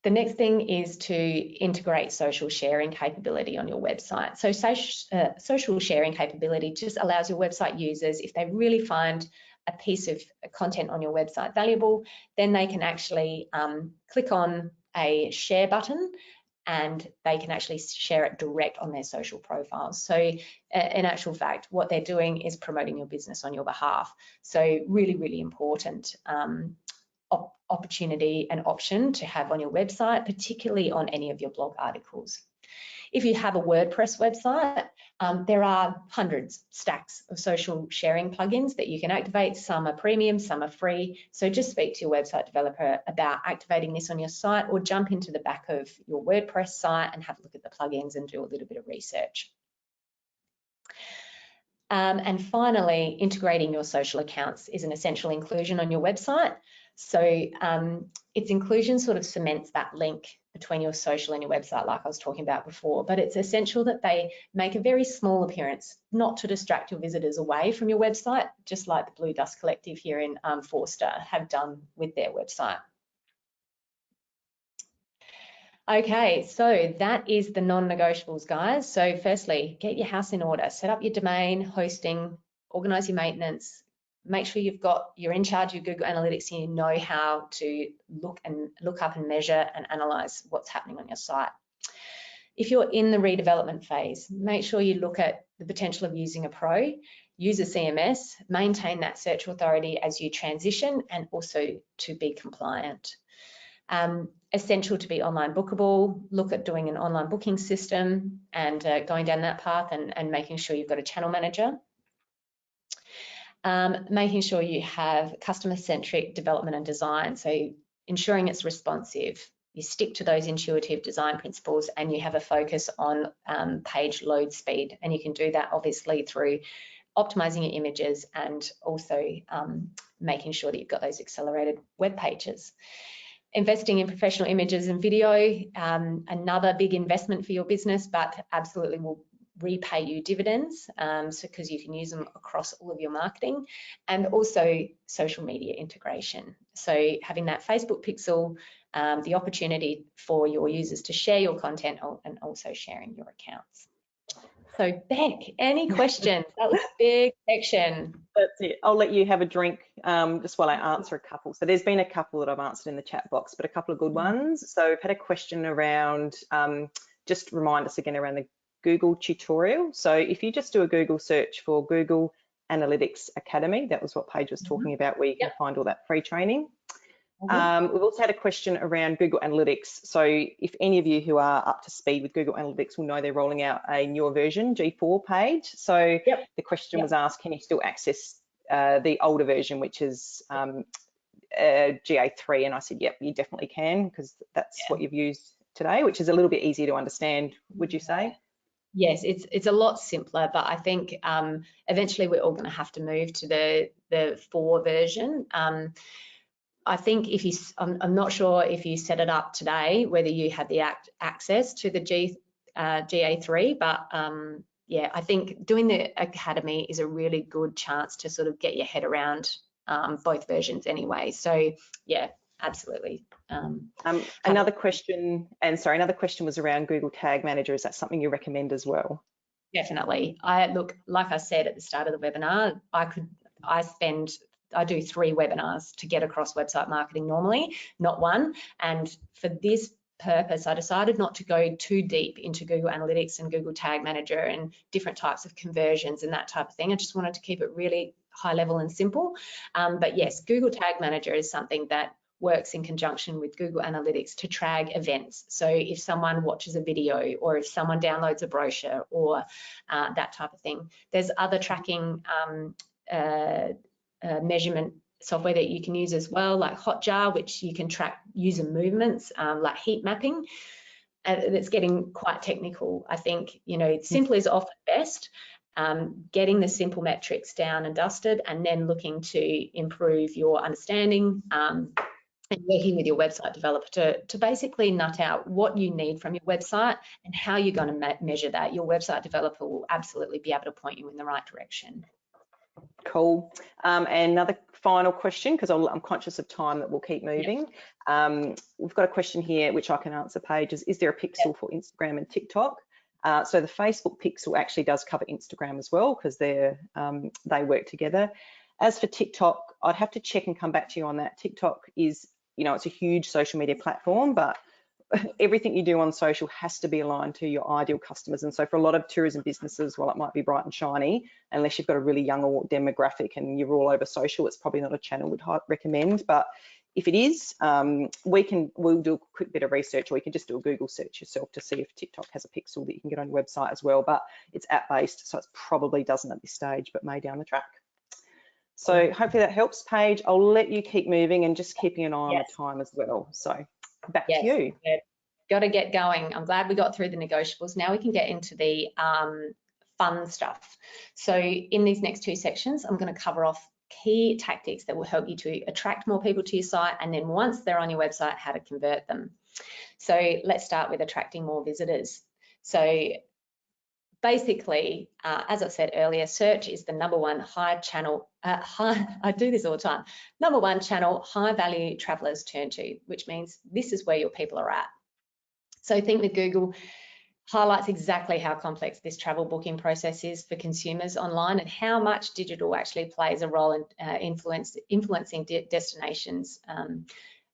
[SPEAKER 2] The next thing is to integrate social sharing capability on your website. So social sharing capability just allows your website users, if they really find a piece of content on your website valuable, then they can actually click on a share button and they can actually share it direct on their social profiles. So in actual fact, what they're doing is promoting your business on your behalf. So really, really important opportunity and option to have on your website, particularly on any of your blog articles. If you have a WordPress website, there are stacks of social sharing plugins that you can activate. Some are premium, some are free. So just speak to your website developer about activating this on your site, or jump into the back of your WordPress site and have a look at the plugins and do a little bit of research. And finally, integrating your social accounts is an essential inclusion on your website. So its inclusion sort of cements that link between your social and your website, like I was talking about before, but it's essential that they make a very small appearance, not to distract your visitors away from your website, just like the Blue Dust Collective here in Forster have done with their website. Okay, so that is the non-negotiables, guys. So firstly, get your house in order, set up your domain, hosting, organize your maintenance, make sure you're in charge of Google Analytics and you know how to look up and measure and analyze what's happening on your site. If you're in the redevelopment phase, make sure you look at the potential of using a pro, use a CMS, maintain that search authority as you transition, and also to be compliant. Essential to be online bookable, look at doing an online booking system and going down that path and making sure you've got a channel manager. Making sure you have customer-centric development and design, so ensuring it's responsive. You stick to those intuitive design principles and you have a focus on page load speed, and you can do that obviously through optimizing your images and also making sure that you've got those accelerated web pages. Investing in professional images and video, another big investment for your business, but absolutely will repay you dividends, because you can use them across all of your marketing. And also social media integration. So having that Facebook pixel, the opportunity for your users to share your content and also sharing your accounts. So Beck, any questions? That was a big section.
[SPEAKER 3] That's it. I'll let you have a drink just while I answer a couple. So there's been a couple that I've answered in the chat box, but a couple of good ones. So I've had a question around, just remind us again around the Google tutorial. So if you just do a Google search for Google Analytics Academy, that was what Paige was talking about, where you can find all that free training. We've also had a question around Google Analytics. So if any of you who are up to speed with Google Analytics will know they're rolling out a newer version, G4 page. So the question was asked, can you still access the older version, which is GA3? And I said, yep, you definitely can, because that's what you've used today, which is a little bit easier to understand, would you say?
[SPEAKER 2] Yes, it's a lot simpler, but I think eventually we're all going to have to move to the 4 version. I think if you, I'm not sure if you set it up today, whether you had the access to the GA3, but yeah, I think doing the Academy is a really good chance to sort of get your head around both versions anyway. So yeah, absolutely.
[SPEAKER 3] Another question was around Google Tag Manager. Is that something you recommend as well?
[SPEAKER 2] Definitely. Look, like I said at the start of the webinar, I do 3 webinars to get across website marketing normally, not 1. And for this purpose, I decided not to go too deep into Google Analytics and Google Tag Manager and different types of conversions and that type of thing. I just wanted to keep it really high level and simple. But yes, Google Tag Manager is something that works in conjunction with Google Analytics to tag events. So if someone watches a video, or if someone downloads a brochure, or that type of thing. There's other tracking measurement software that you can use as well, like Hotjar, which you can track user movements, like heat mapping. It's getting quite technical. I think, you know, simple is often best. Getting the simple metrics down and dusted, and then looking to improve your understanding and working with your website developer to basically nut out what you need from your website and how you're going to measure that. Your website developer will absolutely be able to point you in the right direction.
[SPEAKER 3] Cool. And another final question, because I'm conscious of time, that we'll keep moving. We've got a question here which I can answer, Paige. Is there a pixel for Instagram and TikTok? So the Facebook pixel actually does cover Instagram as well, because they work together. As for TikTok, I'd have to check and come back to you on that. TikTok is, you know, it's a huge social media platform, but everything you do on social has to be aligned to your ideal customers. And so for a lot of tourism businesses, while it might be bright and shiny, unless you've got a really young demographic and you're all over social, it's probably not a channel we'd recommend. But if it is, we'll do a quick bit of research, or you can just do a Google search yourself to see if TikTok has a pixel that you can get on your website as well. But it's app-based, so it probably doesn't at this stage, but may down the track. So hopefully that helps, Paige. I'll let you keep moving and just keeping an eye on the time as well. So back to you.
[SPEAKER 2] Got to get going. I'm glad we got through the negotiables. Now we can get into the fun stuff. So in these next 2 sections, I'm going to cover off key tactics that will help you to attract more people to your site, and then once they're on your website, how to convert them. So let's start with attracting more visitors. So basically, as I said earlier, search is the #1 high channel, I do this all the time, #1 channel high value travelers turn to, which means this is where your people are at. So Think with Google highlights exactly how complex this travel booking process is for consumers online, and how much digital actually plays a role in influencing destinations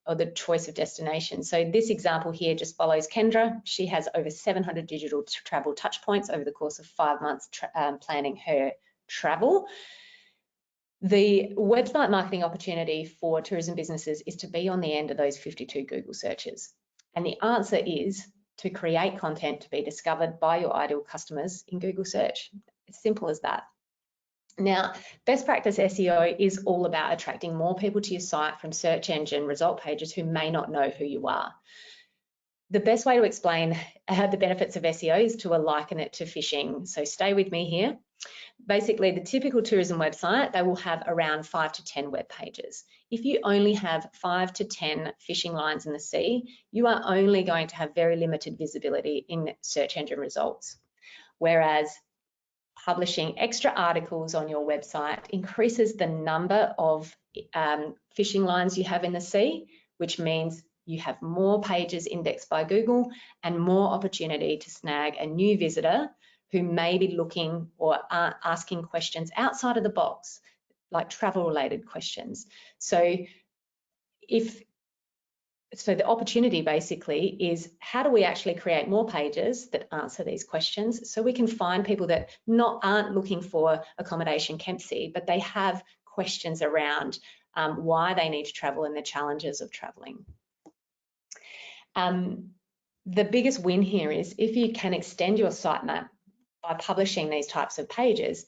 [SPEAKER 2] or the choice of destination. So this example here just follows Kendra. She has over 700 digital travel touch points over the course of 5 months planning her travel. The website marketing opportunity for tourism businesses is to be on the end of those 52 Google searches. And the answer is to create content to be discovered by your ideal customers in Google search. It's simple as that. Now, best practice SEO is all about attracting more people to your site from search engine result pages who may not know who you are. The best way to explain the benefits of SEO is to liken it to fishing. So stay with me here. Basically, the typical tourism website, they will have around 5 to 10 web pages. If you only have 5 to 10 fishing lines in the sea, you are only going to have very limited visibility in search engine results. Whereas publishing extra articles on your website increases the number of fishing lines you have in the sea, which means you have more pages indexed by Google and more opportunity to snag a new visitor who may be looking or asking questions outside of the box, like travel related questions. So the opportunity basically is, how do we actually create more pages that answer these questions, so we can find people that aren't looking for accommodation Kempsey, but they have questions around why they need to travel and the challenges of traveling. The biggest win here is if you can extend your sitemap by publishing these types of pages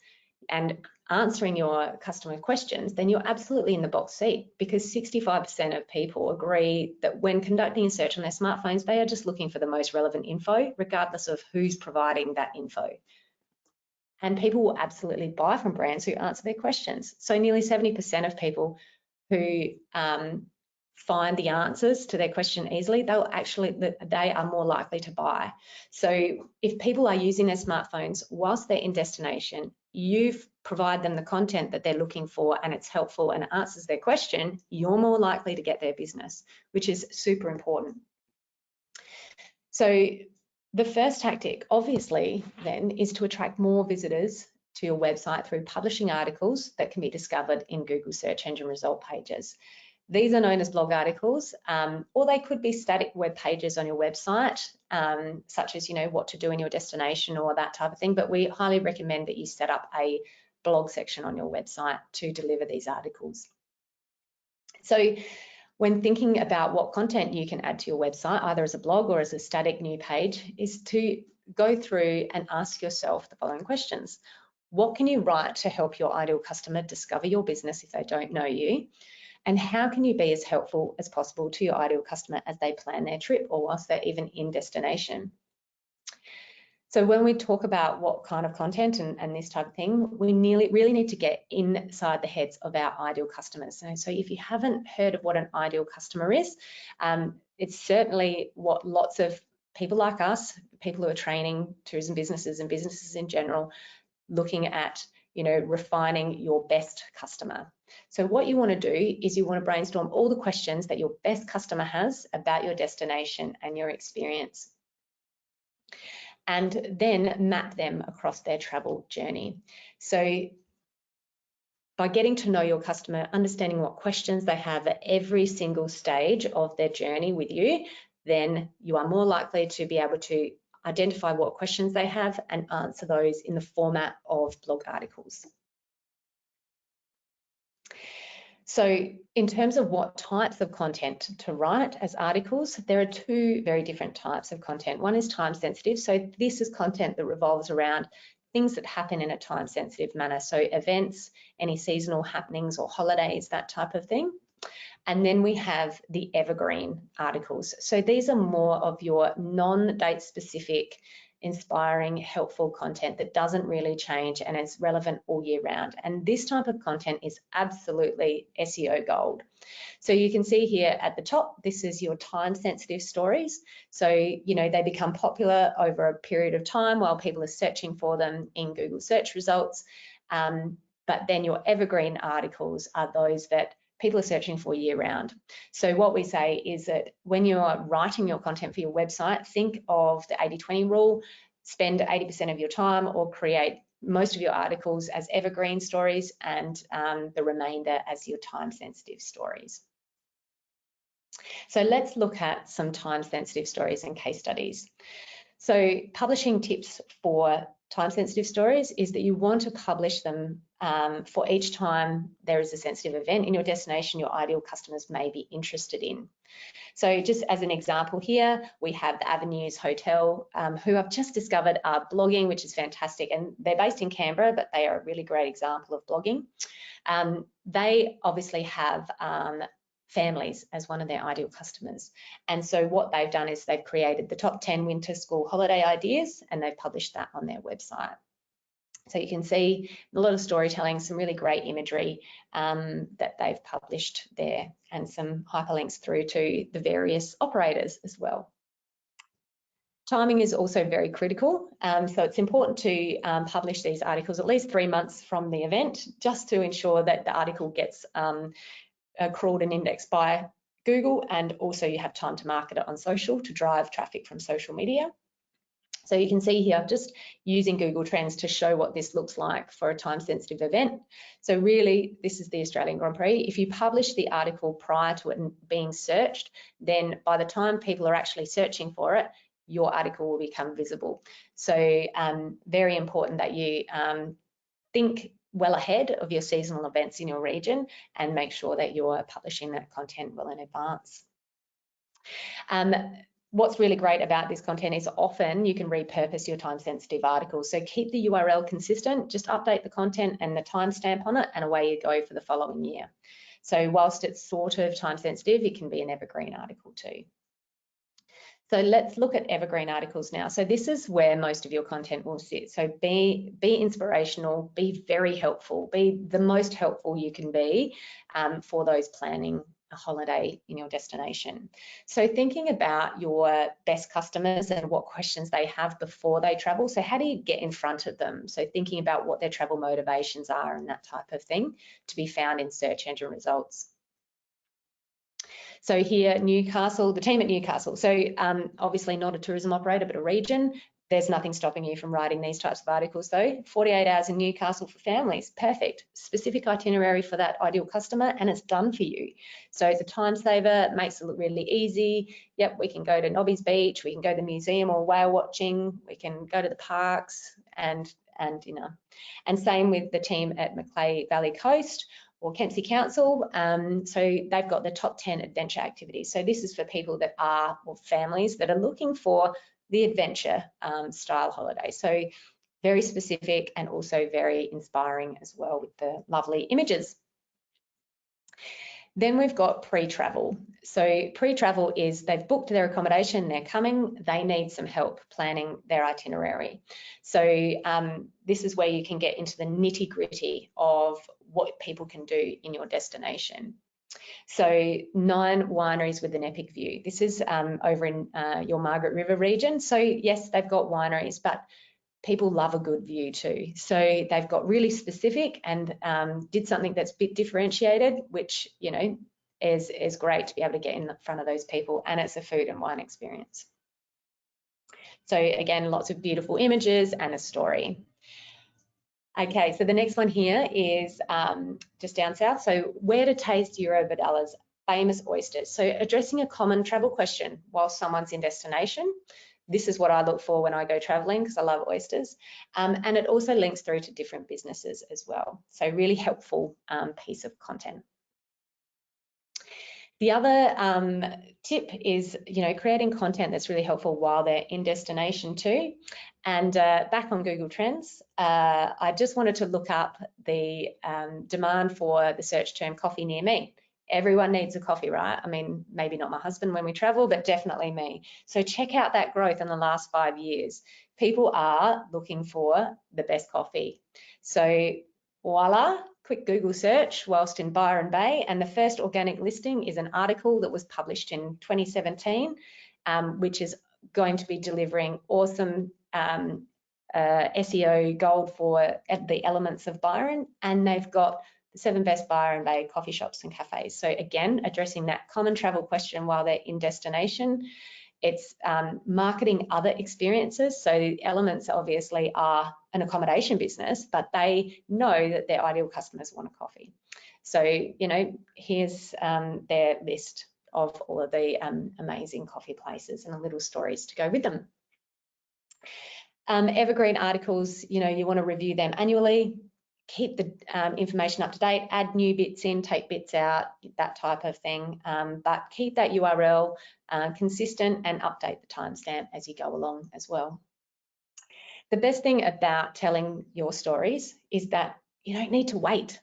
[SPEAKER 2] and answering your customer questions, then you're absolutely in the box seat, because 65% of people agree that when conducting a search on their smartphones, they are just looking for the most relevant info, regardless of who's providing that info. And people will absolutely buy from brands who answer their questions. So nearly 70% of people who find the answers to their question easily, they are more likely to buy. So if people are using their smartphones whilst they're in destination, you provide them the content that they're looking for and it's helpful and answers their question, you're more likely to get their business, which is super important. So the first tactic, obviously, then, is to attract more visitors to your website through publishing articles that can be discovered in Google search engine result pages. These are known as blog articles, or they could be static web pages on your website, such as, what to do in your destination or that type of thing. But we highly recommend that you set up a blog section on your website to deliver these articles. So when thinking about what content you can add to your website, either as a blog or as a static new page, is to go through and ask yourself the following questions. What can you write to help your ideal customer discover your business if they don't know you? And how can you be as helpful as possible to your ideal customer as they plan their trip or whilst they're even in destination? So when we talk about what kind of content and this type of thing, we really need to get inside the heads of our ideal customers. So if you haven't heard of what an ideal customer is, it's certainly what lots of people like us, people who are training tourism businesses and businesses in general, looking at, refining your best customer. So what you want to do is you want to brainstorm all the questions that your best customer has about your destination and your experience, and then map them across their travel journey. So by getting to know your customer, understanding what questions they have at every single stage of their journey with you, then you are more likely to be able to identify what questions they have and answer those in the format of blog articles. So in terms of what types of content to write as articles, there are two very different types of content. One is time sensitive. So this is content that revolves around things that happen in a time sensitive manner. So events, any seasonal happenings or holidays, that type of thing. And then we have the evergreen articles. So these are more of your non-date specific, inspiring, helpful content that doesn't really change and is relevant all year round. And this type of content is absolutely SEO gold. So you can see here at the top, this is your time sensitive stories. So, they become popular over a period of time while people are searching for them in Google search results. But then your evergreen articles are those that people are searching for year round. So what we say is that when you are writing your content for your website, think of the 80-20 rule, spend 80% of your time or create most of your articles as evergreen stories and the remainder as your time sensitive stories. So let's look at some time sensitive stories and case studies. So publishing tips for time sensitive stories is that you want to publish them for each time there is a sensitive event in your destination your ideal customers may be interested in. So just as an example here, we have the Avenues Hotel, who I've just discovered are blogging, which is fantastic. And they're based in Canberra, but they are a really great example of blogging. They obviously have families as one of their ideal customers. And so what they've done is they've created the top 10 winter school holiday ideas and they've published that on their website. So you can see a lot of storytelling, some really great imagery that they've published there and some hyperlinks through to the various operators as well. Timing is also very critical. So it's important to publish these articles at least 3 months from the event, just to ensure that the article gets crawled and indexed by Google, and also you have time to market it on social to drive traffic from social media. So you can see here, just using Google Trends to show what this looks like for a time-sensitive event. So really, this is the Australian Grand Prix. If you publish the article prior to it being searched, then by the time people are actually searching for it, your article will become visible. So very important that you think well ahead of your seasonal events in your region, and make sure that you're publishing that content well in advance. What's really great about this content is often you can repurpose your time-sensitive articles. So keep the URL consistent, just update the content and the timestamp on it, and away you go for the following year. So whilst it's sort of time-sensitive, it can be an evergreen article too. So let's look at evergreen articles now. So this is where most of your content will sit. So be inspirational, be very helpful, be the most helpful you can be for those planning a holiday in your destination. So thinking about your best customers and what questions they have before they travel. So how do you get in front of them? So thinking about what their travel motivations are and that type of thing, to be found in search engine results. So here, Newcastle, the team at Newcastle. So obviously not a tourism operator, but a region. There's nothing stopping you from writing these types of articles though. 48 hours in Newcastle for families, perfect. Specific itinerary for that ideal customer, and it's done for you. So it's a time saver, it makes it look really easy. Yep, we can go to Nobby's Beach, we can go to the museum or whale watching, we can go to the parks and you know. And same with the team at Macleay Valley Coast or Kempsey Council. So they've got the top 10 adventure activities. So this is for people that are, or families that are looking for the adventure style holiday. So very specific and also very inspiring as well with the lovely images. Then we've got pre-travel. So pre-travel is they've booked their accommodation, they're coming, they need some help planning their itinerary. So this is where you can get into the nitty-gritty of what people can do in your destination. So 9 wineries with an epic view. This is over in your Margaret River region. So yes, they've got wineries, but people love a good view too. So they've got really specific and did something that's a bit differentiated, which, you know, is great to be able to get in front of those people, and it's a food and wine experience. So again, lots of beautiful images and a story. Okay, so the next one here is just down south. So where to taste Eurobadella's famous oysters. So addressing a common travel question while someone's in destination. This is what I look for when I go traveling because I love oysters. And it also links through to different businesses as well. So really helpful piece of content. The other tip is, you know, creating content that's really helpful while they're in destination too. And back on Google Trends, I just wanted to look up the demand for the search term coffee near me. Everyone needs a coffee, right? I mean, maybe not my husband when we travel, but definitely me. So check out that growth in the last 5 years. People are looking for the best coffee. So voila, quick Google search whilst in Byron Bay, and the first organic listing is an article that was published in 2017, which is going to be delivering awesome SEO gold for the elements of Byron, and they've got the 7 best Byron Bay coffee shops and cafes. So again, addressing that common travel question while they're in destination. It's marketing other experiences. So the elements obviously are an accommodation business, but they know that their ideal customers want a coffee. So, you know, here's their list of all of the amazing coffee places and the little stories to go with them. Evergreen articles, you know, you want to review them annually. Keep the information up to date, add new bits in, take bits out, that type of thing. But keep that URL consistent and update the timestamp as you go along as well. The best thing about telling your stories is that you don't need to wait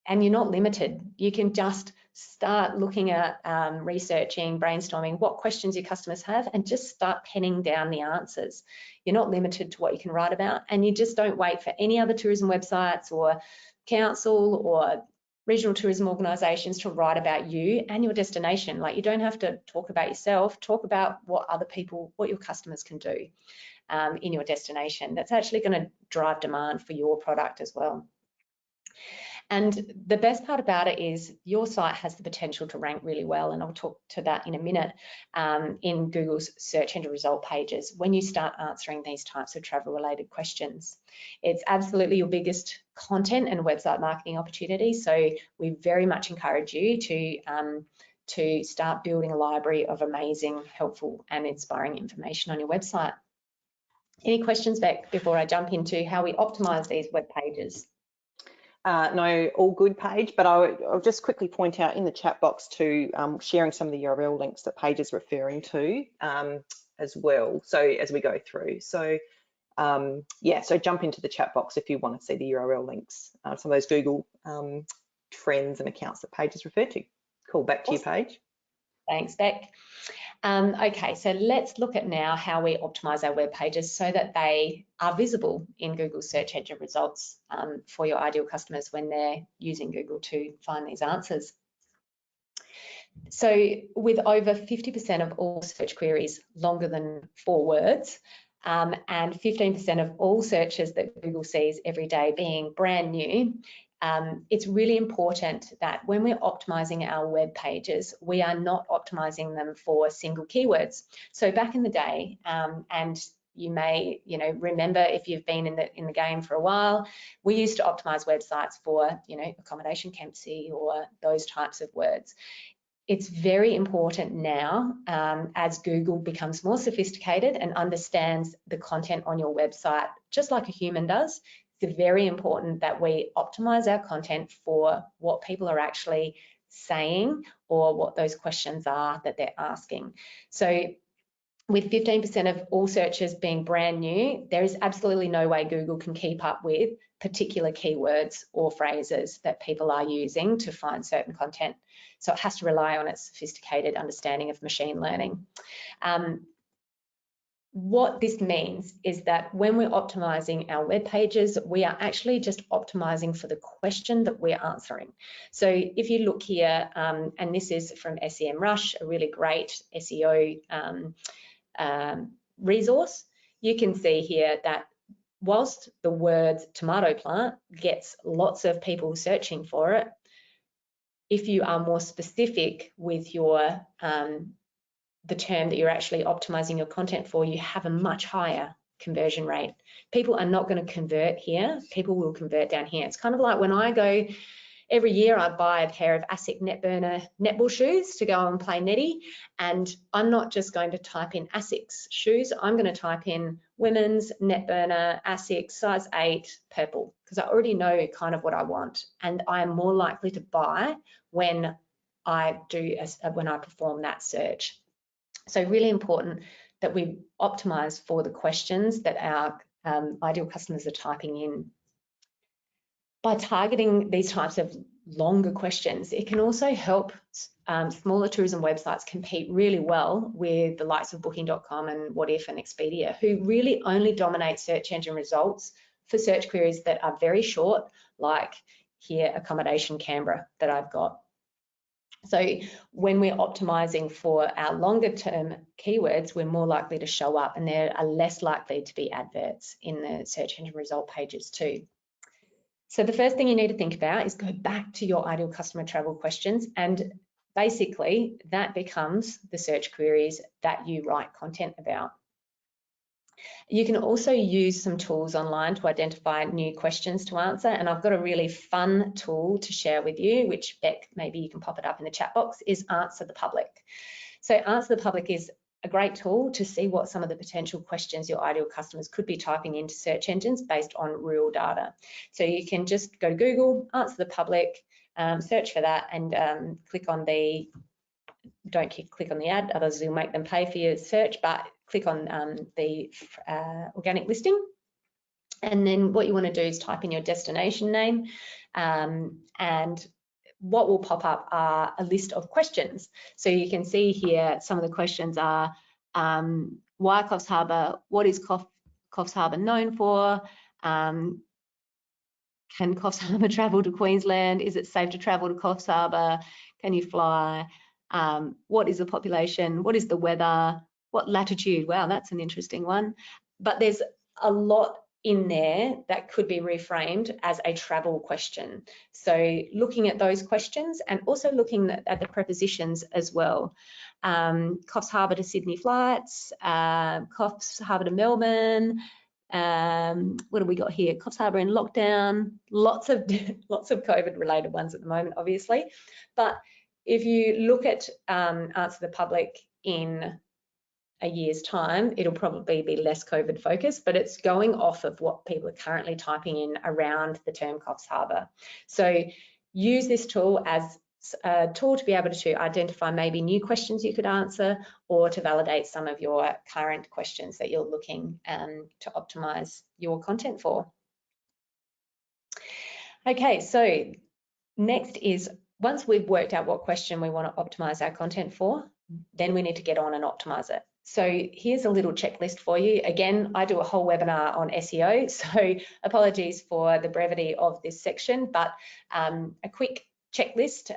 [SPEAKER 2] and you're not limited. You can just start looking at researching, brainstorming what questions your customers have and just start penning down the answers. You're not limited to what you can write about, and you just don't wait for any other tourism websites or council or regional tourism organisations to write about you and your destination. Like, you don't have to talk about yourself, talk about what other people, what your customers can do in your destination. That's actually going to drive demand for your product as well. And the best part about it is your site has the potential to rank really well, and I'll talk to that in a minute, in Google's search engine result pages when you start answering these types of travel related questions. It's absolutely your biggest content and website marketing opportunity, so we very much encourage you to start building a library of amazing, helpful and inspiring information on your website. Any questions, Beck, before I jump into how we optimize these web pages?
[SPEAKER 3] No, all good, Paige, but I'll just quickly point out in the chat box too, sharing some of the URL links that Paige is referring to as well, so as we go through. So yeah, so jump into the chat box if you want to see the URL links, some of those Google trends and accounts that Paige has referred to. Cool, back to you, Paige.
[SPEAKER 2] Thanks, Beck. Okay, so let's look at now how we optimize our web pages so that they are visible in Google search engine results for your ideal customers when they're using Google to find these answers. So with over 50% of all search queries longer than 4 words, and 15% of all searches that Google sees every day being brand new, it's really important that when we're optimizing our web pages, we are not optimizing them for single keywords. So back in the day, and you may, remember if you've been in the game for a while, we used to optimize websites for, accommodation Kempsey or those types of words. It's very important now, as Google becomes more sophisticated and understands the content on your website, just like a human does. It's very important that we optimize our content for what people are actually saying or what those questions are that they're asking. So with 15% of all searches being brand new, there is absolutely no way Google can keep up with particular keywords or phrases that people are using to find certain content. So it has to rely on its sophisticated understanding of machine learning. What this means is that when we're optimizing our web pages, we are actually just optimizing for the question that we're answering. So if you look here, and this is from SEMrush, a really great SEO resource, you can see here that whilst the word tomato plant gets lots of people searching for it, if you are more specific with your the term that you're actually optimizing your content for, you have a much higher conversion rate. People are not going to convert here, people will convert down here. It's kind of like when I go, every year I buy a pair of ASIC Netburner netball shoes to go and play netty, and I'm not just going to type in ASIC's shoes, I'm going to type in women's Netburner ASIC size 8 purple, because I already know kind of what I want, and I'm more likely to buy when I perform that search. So really important that we optimize for the questions that our ideal customers are typing in. By targeting these types of longer questions, it can also help smaller tourism websites compete really well with the likes of Booking.com and What If and Expedia, who really only dominate search engine results for search queries that are very short, like here, accommodation Canberra that I've got. So when we're optimizing for our longer term keywords, we're more likely to show up, and there are less likely to be adverts in the search engine result pages too. So the first thing you need to think about is go back to your ideal customer travel questions, and basically that becomes the search queries that you write content about. You can also use some tools online to identify new questions to answer, and I've got a really fun tool to share with you, which Beck, maybe you can pop it up in the chat box, is Answer the Public. So Answer the Public is a great tool to see what some of the potential questions your ideal customers could be typing into search engines based on real data. So you can just go to Google, Answer the Public, search for that, and click on the, don't click on the ad, others will make them pay for your search, but click on the organic listing. And then what you want to do is type in your destination name, and what will pop up are a list of questions. So you can see here some of the questions are, why Coffs Harbour? What is Coffs Harbour known for? Can Coffs Harbour travel to Queensland? Is it safe to travel to Coffs Harbour? Can you fly? What is the population? What is the weather? What latitude? Wow, that's an interesting one. But there's a lot in there that could be reframed as a travel question. So looking at those questions and also looking at the prepositions as well. Coffs Harbour to Sydney flights, Coffs Harbour to Melbourne, what have we got here? Coffs Harbour in lockdown, lots of COVID related ones at the moment, obviously. But if you look at Answer the Public in a year's time, it'll probably be less COVID focused, but it's going off of what people are currently typing in around the term Coffs Harbour. So use this tool as a tool to be able to identify maybe new questions you could answer, or to validate some of your current questions that you're looking to optimize your content for. Okay, so next is, once we've worked out what question we want to optimize our content for, then we need to get on and optimize it. So here's a little checklist for you. Again, I do a whole webinar on SEO, so apologies for the brevity of this section, but a quick checklist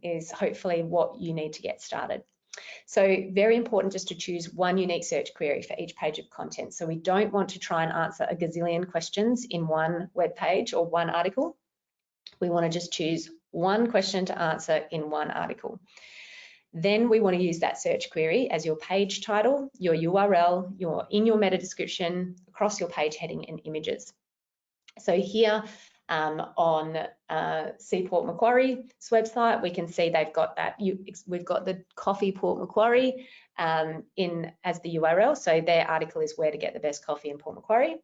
[SPEAKER 2] is hopefully what you need to get started. So very important just to choose one unique search query for each page of content. So we don't want to try and answer a gazillion questions in one web page or one article. We want to just choose one question to answer in one article. Then we want to use that search query as your page title, your URL, your meta description, across your page heading and images. So here on Seaport Macquarie's website, we can see they've got that. We've got the Coffee Port Macquarie in as the URL. So their article is where to get the best coffee in Port Macquarie.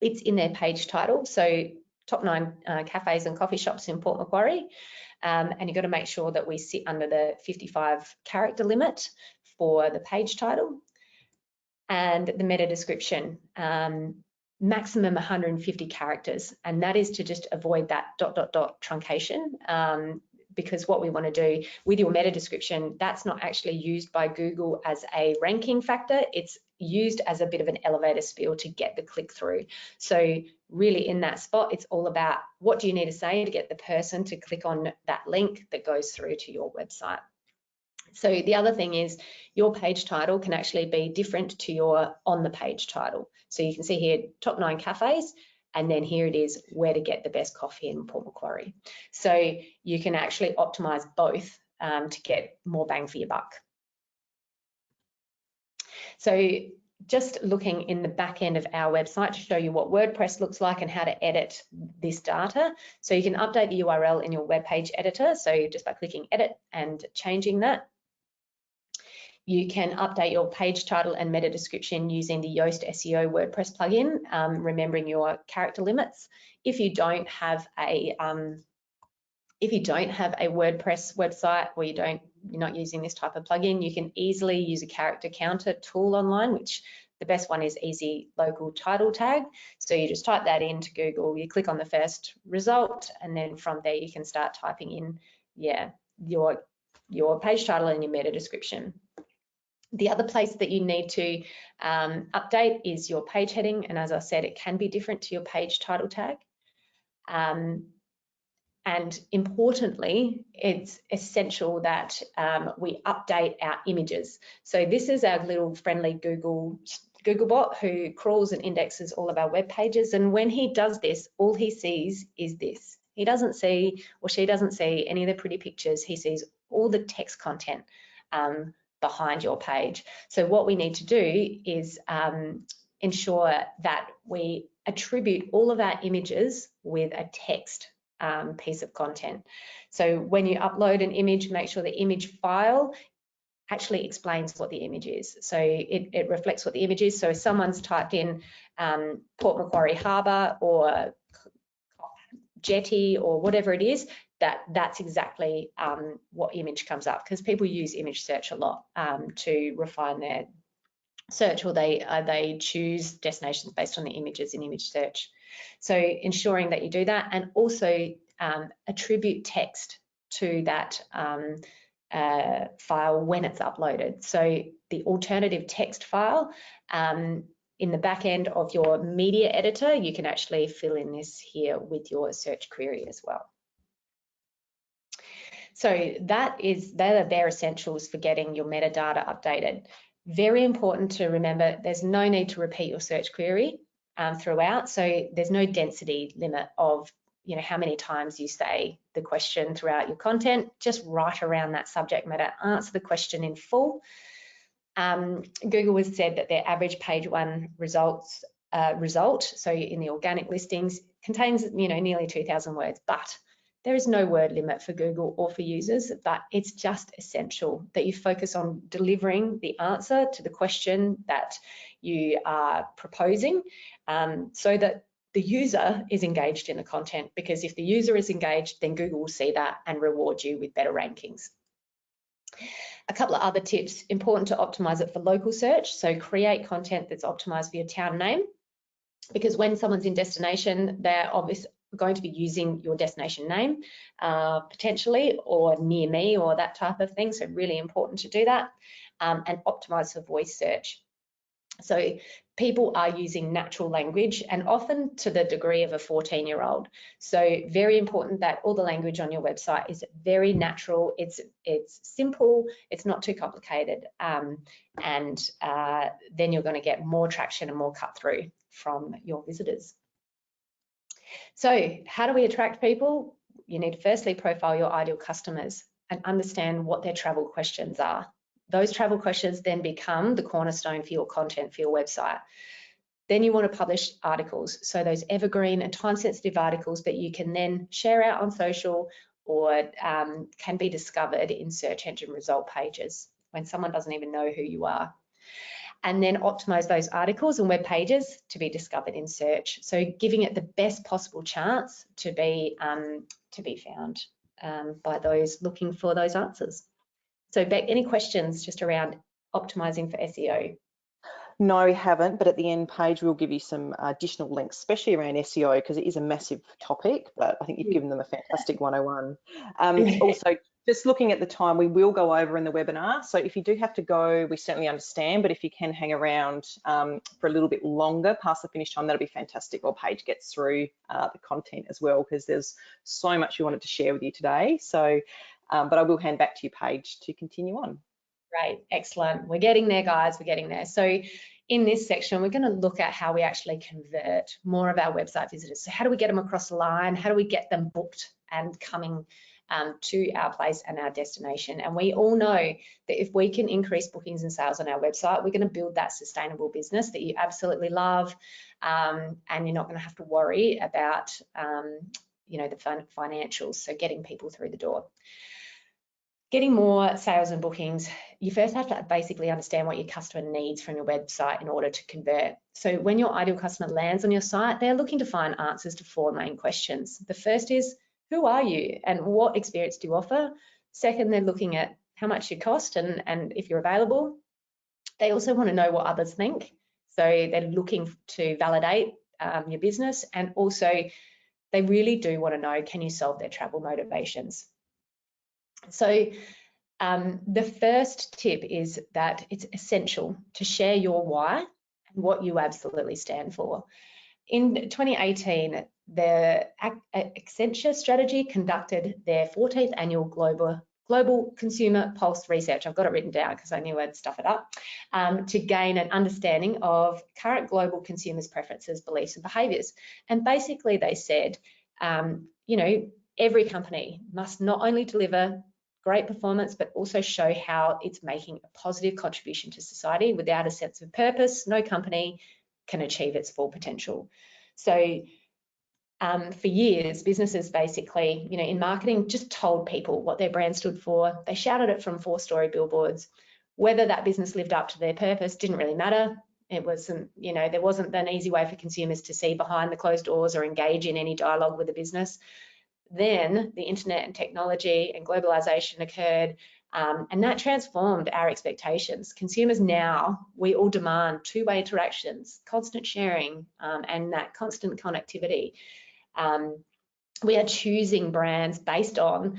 [SPEAKER 2] It's in their page title. So top 9 cafes and coffee shops in Port Macquarie. And you've got to make sure that we sit under the 55 character limit for the page title. And the meta description, maximum 150 characters. And that is to just avoid that ... truncation. Because what we want to do with your meta description, that's not actually used by Google as a ranking factor. It's used as a bit of an elevator spiel to get the click through. So really in that spot, it's all about what do you need to say to get the person to click on that link that goes through to your website. So the other thing is your page title can actually be different to your on the page title. So you can see here, top 9 cafes, and then here it is, where to get the best coffee in Port Macquarie. So you can actually optimize both to get more bang for your buck. So just looking in the back end of our website to show you what WordPress looks like and how to edit this data. So you can update the URL in your web page editor. So just by clicking edit and changing that. You can update your page title and meta description using the Yoast SEO WordPress plugin, remembering your character limits. If you don't have a WordPress website, or you're not using this type of plugin, you can easily use a character counter tool online, which the best one is Easy Local Title Tag. So you just type that into Google, you click on the first result, and then from there you can start typing in, your page title and your meta description. The other place that you need to update is your page heading, and as I said, it can be different to your page title tag. And importantly, it's essential that we update our images. So this is our little friendly Google bot who crawls and indexes all of our web pages, and when he does this, all he sees is this. He doesn't see, or she doesn't see, any of the pretty pictures. He sees all the text content behind your page. So what we need to do is ensure that we attribute all of our images with a text piece of content. So when you upload an image, make sure the image file actually explains what the image is. So it reflects what the image is. So if someone's typed in Port Macquarie Harbour or jetty or whatever it is, that's exactly what image comes up, because people use image search a lot to refine their search, or they choose destinations based on the images in image search. So ensuring that you do that, and also attribute text to that file when it's uploaded. So the alternative text file in the back end of your media editor, you can actually fill in this here with your search query as well. So they're bare essentials for getting your metadata updated. Very important to remember, there's no need to repeat your search query throughout. So there's no density limit of how many times you say the question throughout your content. Just write around that subject matter, answer the question in full. Google has said that their average page 1 result, so in the organic listings, contains nearly 2,000 words, but There is no word limit for Google or for users, but it's just essential that you focus on delivering the answer to the question that you are proposing, so that the user is engaged in the content, because if the user is engaged, then Google will see that and reward you with better rankings. A couple of other tips: important to optimize it for local search. So create content that's optimized for your town name, because when someone's in destination, they're obviously going to be using your destination name potentially, or near me, or that type of thing. So really important to do that, and optimize for voice search. So people are using natural language, and often to the degree of a 14-year-old. So very important that all the language on your website is very natural. It's simple. It's not too complicated, and then you're going to get more traction and more cut through from your visitors. So how do we attract people? You need to firstly profile your ideal customers and understand what their travel questions are. Those travel questions then become the cornerstone for your content for your website. Then you want to publish articles, so those evergreen and time-sensitive articles that you can then share out on social, or can be discovered in search engine result pages when someone doesn't even know who you are. And then optimize those articles and web pages to be discovered in search. So giving it the best possible chance to be found by those looking for those answers. So Beck, any questions just around optimizing for SEO?
[SPEAKER 3] No, we haven't, but at the end page, we'll give you some additional links, especially around SEO, because it is a massive topic, but I think you've given them a fantastic 101. Also, just looking at the time, we will go over in the webinar. So if you do have to go, we certainly understand, but if you can hang around for a little bit longer past the finish time, that'll be fantastic. Or Paige gets through the content as well, because there's so much we wanted to share with you today. So, but I will hand back to you, Paige, to continue on.
[SPEAKER 2] Great, excellent. We're getting there, guys, we're getting there. So in this section, we're going to look at how we actually convert more of our website visitors. So how do we get them across the line? How do we get them booked and coming to our place and our destination? And we all know that if we can increase bookings and sales on our website, we're going to build that sustainable business that you absolutely love, and you're not going to have to worry about you know, the financials, so getting people through the door. Getting more sales and bookings, you first have to basically understand what your customer needs from your website in order to convert. So when your ideal customer lands on your site, they're looking to find answers to 4 main questions. The first is, who are you and what experience do you offer? Second, they're looking at how much you cost and if you're available. They also want to know what others think. So they're looking to validate your business, and also they really do want to know, can you solve their travel motivations? So the first tip is that it's essential to share your why and what you absolutely stand for. In 2018, the Accenture strategy conducted their 14th annual Global Consumer Pulse Research. I've got it written down because I knew I'd stuff it up, to gain an understanding of current global consumers' preferences, beliefs, and behaviours. And basically they said, you know, every company must not only deliver great performance, but also show how it's making a positive contribution to society. Without a sense of purpose, no company can achieve its full potential. So for years, businesses basically, you know, in marketing, just told people what their brand stood for. They shouted it from 4-story billboards. Whether that business lived up to their purpose didn't really matter. It wasn't, you know, there wasn't an easy way for consumers to see behind the closed doors or engage in any dialogue with the business. Then the internet and technology and globalization occurred, and that transformed our expectations. Consumers now, we all demand two-way interactions, constant sharing, and that constant connectivity. We are choosing brands based on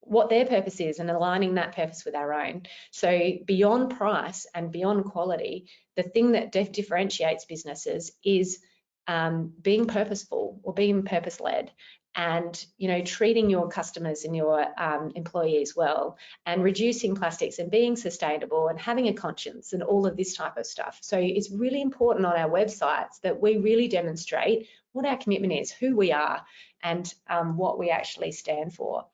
[SPEAKER 2] what their purpose is and aligning that purpose with our own. So beyond price and beyond quality, the thing that differentiates businesses is being purposeful or being purpose-led, and, you know, treating your customers and your employees well, and reducing plastics and being sustainable and having a conscience and all of this type of stuff. So it's really important on our websites that we really demonstrate what our commitment is, who we are, and what we actually stand for.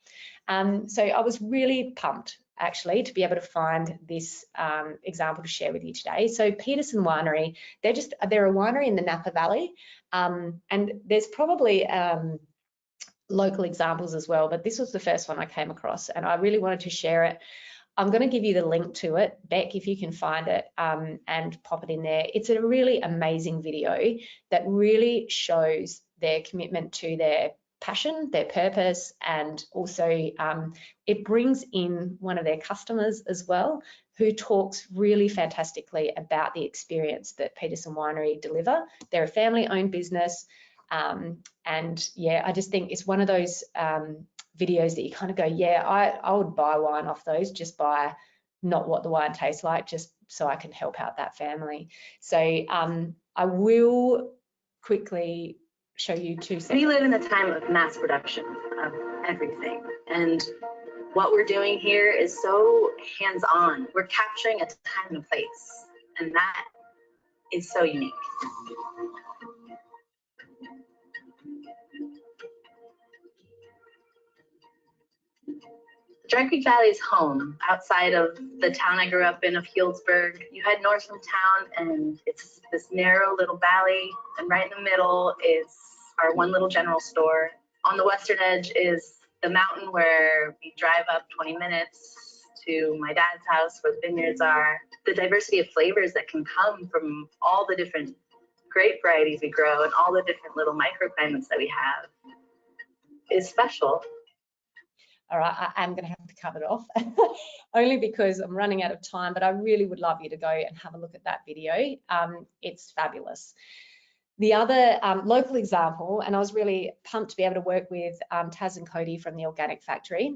[SPEAKER 2] So I was really pumped actually to be able to find this example to share with you today. So Peterson Winery, they're a winery in the Napa Valley, and there's probably local examples as well, but this was the first one I came across and I really wanted to share it. I'm going to give you the link to it, Beck, if you can find it, and pop it in there. It's a really amazing video that really shows their commitment to their passion, their purpose, and also it brings in one of their customers as well, who talks really fantastically about the experience that Peterson Winery deliver. They're a family-owned business, and yeah, I just think it's one of those videos that you kind of go, yeah, I would buy wine off those, just buy not what the wine tastes like, just so I can help out that family. So I will quickly show you 2 seconds.
[SPEAKER 4] We live in a time of mass production of everything, and what we're doing here is so hands-on. We're capturing a time and a place, and that is so unique. Dry Creek Valley is home. Outside of the town I grew up in of Healdsburg, you head north from town and it's this narrow little valley, and right in the middle is our one little general store. On the western edge is the mountain where we drive up 20 minutes to my dad's house where the vineyards are. The diversity of flavors that can come from all the different grape varieties we grow and all the different little microclimates that we have is special.
[SPEAKER 2] All right, I'm going to have to cut it off only because I'm running out of time, but I really would love you to go and have a look at that video. It's fabulous. The other local example, and I was really pumped to be able to work with Taz and Cody from the Organic Factory.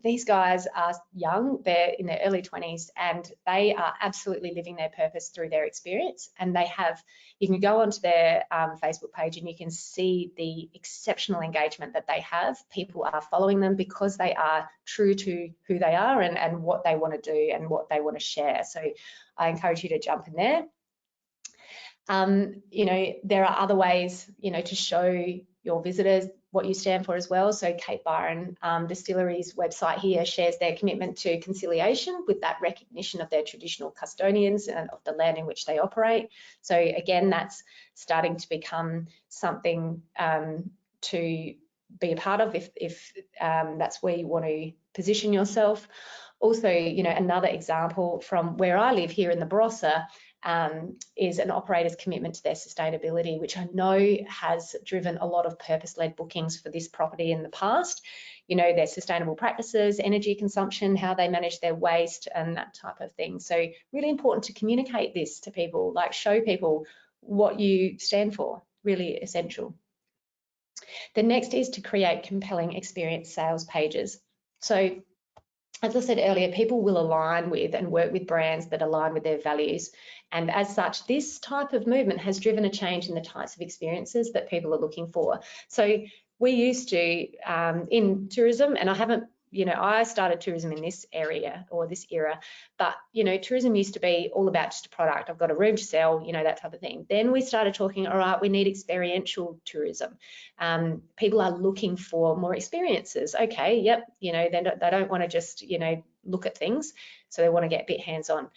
[SPEAKER 2] These guys are young, they're in their early 20s, and they are absolutely living their purpose through their experience. And they have, you can go onto their Facebook page and you can see the exceptional engagement that they have. People are following them because they are true to who they are and what they want to do and what they want to share. So I encourage you to jump in there. You know, there are other ways, you know, to show your visitors what you stand for as well. So Kate Byron Distillery's website here shares their commitment to conciliation with that recognition of their traditional custodians and of the land in which they operate. So again, that's starting to become something to be a part of if that's where you want to position yourself. Also, you know, another example from where I live here in the Barossa is an operator's commitment to their sustainability, which I know has driven a lot of purpose-led bookings for this property in the past. You know, their sustainable practices, energy consumption, how they manage their waste and that type of thing. So really important to communicate this to people, like show people what you stand for, really essential. The next is to create compelling experience sales pages. So as I said earlier, people will align with and work with brands that align with their values. And as such, this type of movement has driven a change in the types of experiences that people are looking for. So we used to, in tourism, and I haven't, you know, I started tourism in this area or this era, but, you know, tourism used to be all about just a product. I've got a room to sell, you know, that type of thing. Then we started talking, all right, we need experiential tourism. People are looking for more experiences. Okay, yep, you know, they don't want to just, you know, look at things. So they want to get a bit hands-on.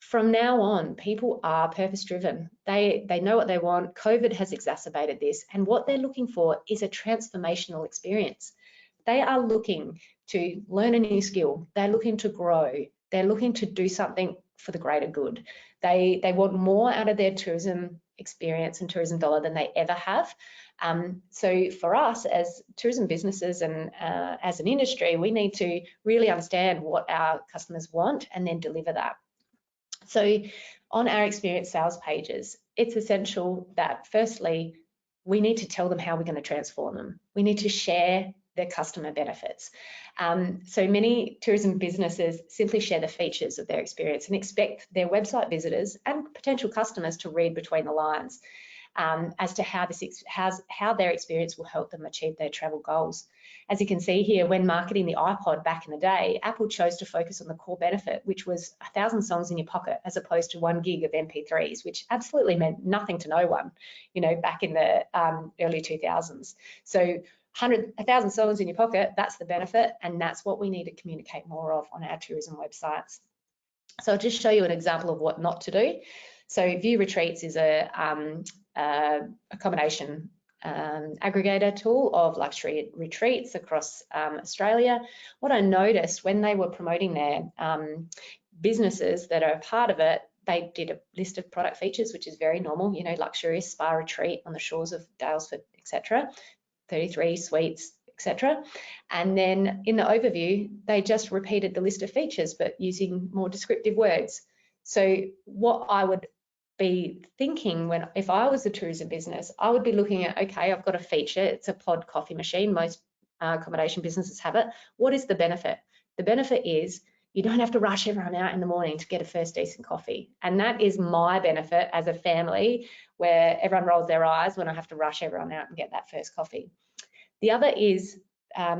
[SPEAKER 2] From now on, people are purpose-driven. They know what they want. COVID has exacerbated this. And what they're looking for is a transformational experience. They are looking to learn a new skill. They're looking to grow. They're looking to do something for the greater good. They want more out of their tourism experience and tourism dollar than they ever have. So for us as tourism businesses and as an industry, we need to really understand what our customers want and then deliver that. So on our experience sales pages, it's essential that firstly, we need to tell them how we're going to transform them. We need to share their customer benefits. So many tourism businesses simply share the features of their experience and expect their website visitors and potential customers to read between the lines as to how their experience will help them achieve their travel goals. As you can see here, when marketing the iPod back in the day, Apple chose to focus on the core benefit, which was 1,000 songs in your pocket, as opposed to 1 gig of MP3s, which absolutely meant nothing to no one, you know, back in the early 2000s. So 1,000 songs in your pocket, that's the benefit, and that's what we need to communicate more of on our tourism websites. So I'll just show you an example of what not to do. So View Retreats is a accommodation aggregator tool of luxury retreats across Australia. What I noticed when they were promoting their businesses that are a part of it, they did a list of product features, which is very normal, you know, luxurious spa retreat on the shores of Daylesford, etc., 33 suites, etc. And then in the overview, they just repeated the list of features, but using more descriptive words. So what I would be thinking if I was a tourism business, I would be looking at, okay, I've got a feature, it's a pod coffee machine. Most accommodation businesses have it. What is the benefit? The benefit is you don't have to rush everyone out in the morning to get a first decent coffee. And that is my benefit as a family, where everyone rolls their eyes when I have to rush everyone out and get that first coffee. The other is,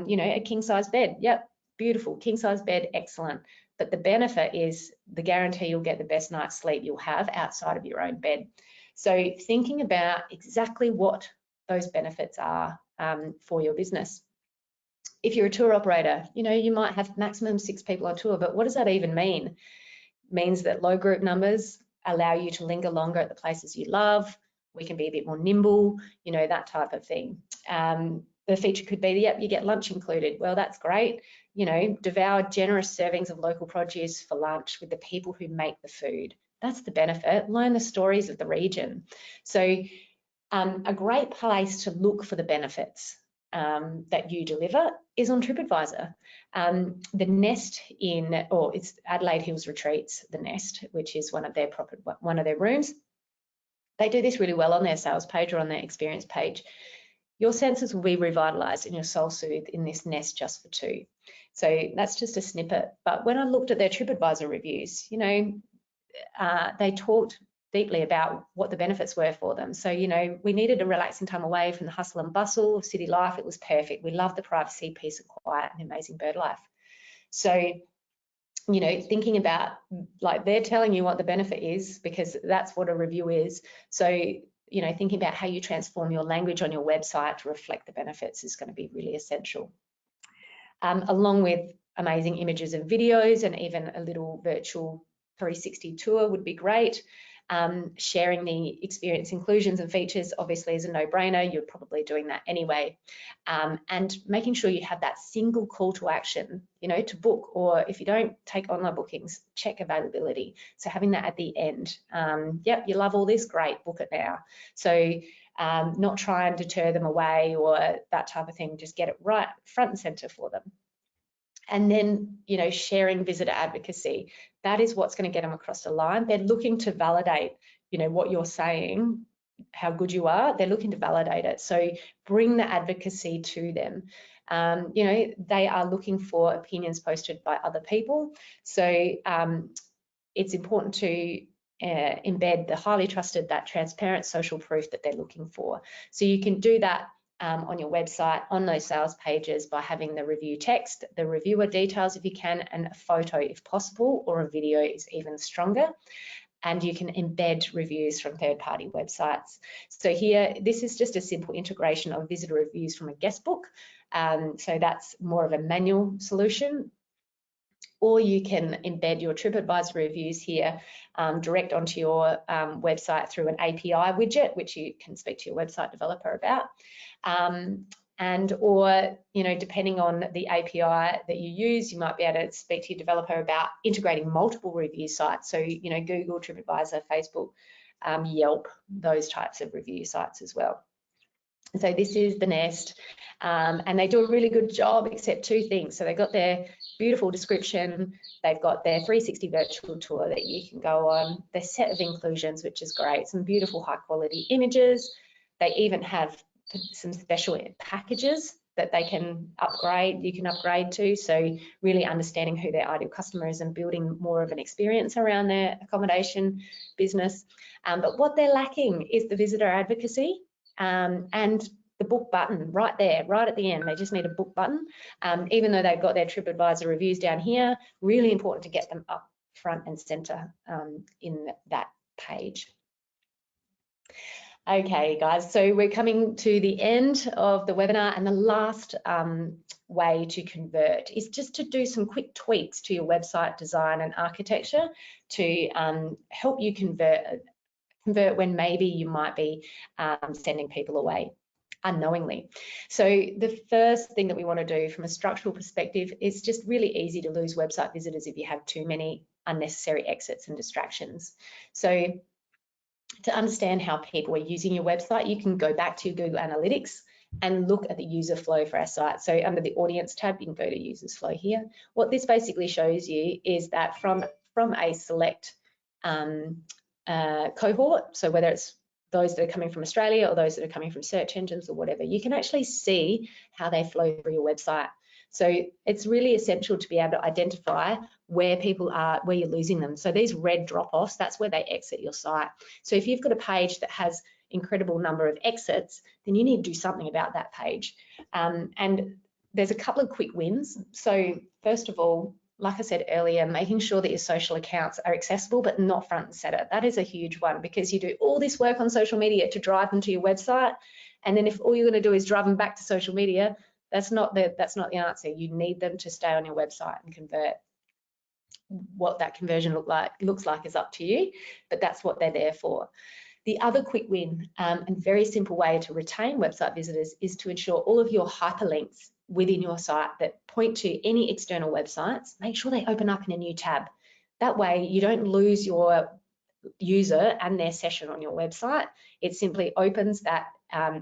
[SPEAKER 2] you know, a king size bed. Yep, beautiful, king size bed, excellent. But the benefit is the guarantee you'll get the best night's sleep you'll have outside of your own bed. So thinking about exactly what those benefits are for your business. If you're a tour operator, you know, you might have maximum 6 people on tour, but what does that even mean? It means that low group numbers allow you to linger longer at the places you love. We can be a bit more nimble, you know, that type of thing. The feature could be, yep, you get lunch included. Well, that's great. You know, devour generous servings of local produce for lunch with the people who make the food. That's the benefit. Learn the stories of the region. So a great place to look for the benefits that you deliver is on TripAdvisor. The Nest it's Adelaide Hills Retreats, the Nest, which is one of their rooms. They do this really well on their sales page or on their experience page. Your senses will be revitalized and your soul soothed in this nest just for 2. So that's just a snippet. But when I looked at their TripAdvisor reviews, you know, they talked deeply about what the benefits were for them. So, you know, we needed a relaxing time away from the hustle and bustle of city life. It was perfect. We loved the privacy, peace and quiet and amazing bird life. So, you know, thinking about, like, they're telling you what the benefit is because that's what a review is. So, you know, thinking about how you transform your language on your website to reflect the benefits is going to be really essential. Along with amazing images and videos and even a little virtual 360 tour would be great. Sharing the experience inclusions and features obviously is a no-brainer. You're probably doing that anyway. And making sure you have that single call to action, you know, to book, or if you don't take online bookings, check availability. So having that at the end. Yep, you love all this, great, book it now. So not try and deter them away or that type of thing, just get it right front and center for them. And then, you know, sharing visitor advocacy, that is what's going to get them across the line. They're looking to validate, you know, what you're saying, how good you are. They're looking to validate it. So bring the advocacy to them. You know, they are looking for opinions posted by other people. So it's important to embed the highly trusted, that transparent social proof that they're looking for. So you can do that on your website, on those sales pages, by having the review text, the reviewer details if you can, and a photo if possible, or a video is even stronger. And you can embed reviews from third-party websites. So here, this is just a simple integration of visitor reviews from a guest book. So that's more of a manual solution. Or you can embed your TripAdvisor reviews here direct onto your website through an API widget, which you can speak to your website developer about. Or, you know, depending on the API that you use, you might be able to speak to your developer about integrating multiple review sites. So, you know, Google, TripAdvisor, Facebook, Yelp, those types of review sites as well. So this is the Nest, and they do a really good job, except 2 things. So they've got their beautiful description, they've got their 360 virtual tour that you can go on, their set of inclusions, which is great, some beautiful high quality images. They even have some special packages that they can upgrade, you can upgrade to. So really understanding who their ideal customer is and building more of an experience around their accommodation business. But what they're lacking is the visitor advocacy. And the book button right there, right at the end. They just need a book button. Even though they've got their TripAdvisor reviews down here, really important to get them up front and center in that page. Okay, guys, so we're coming to the end of the webinar, and the last way to convert is just to do some quick tweaks to your website design and architecture to help you convert when maybe you might be sending people away. unknowingly. So the first thing that we want to do from a structural perspective is just really easy to lose website visitors if you have too many unnecessary exits and distractions. So to understand how people are using your website, you can go back to your Google Analytics and look at the user flow for our site. So under the audience tab, you can go to users flow here. What this basically shows you is that from a select cohort, so whether it's those that are coming from Australia or those that are coming from search engines or whatever, you can actually see how they flow through your website. So it's really essential to be able to identify where people are, where you're losing them. So these red drop-offs, that's where they exit your site. So if you've got a page that has incredible number of exits, then you need to do something about that page. And there's a couple of quick wins. So first of all, like I said earlier, making sure that your social accounts are accessible but not front and center. That is a huge one, because you do all this work on social media to drive them to your website, and then if all you're going to do is drive them back to social media, that's not the answer. You need them to stay on your website and convert. What that conversion looks like is up to you, but that's what they're there for. The other quick win and very simple way to retain website visitors is to ensure all of your hyperlinks within your site that point to any external websites, make sure they open up in a new tab. That way you don't lose your user and their session on your website. It simply opens that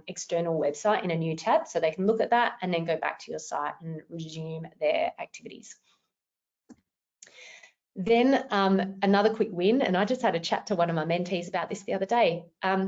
[SPEAKER 2] external website in a new tab so they can look at that and then go back to your site and resume their activities. Then another quick win, and I just had a chat to one of my mentees about this the other day.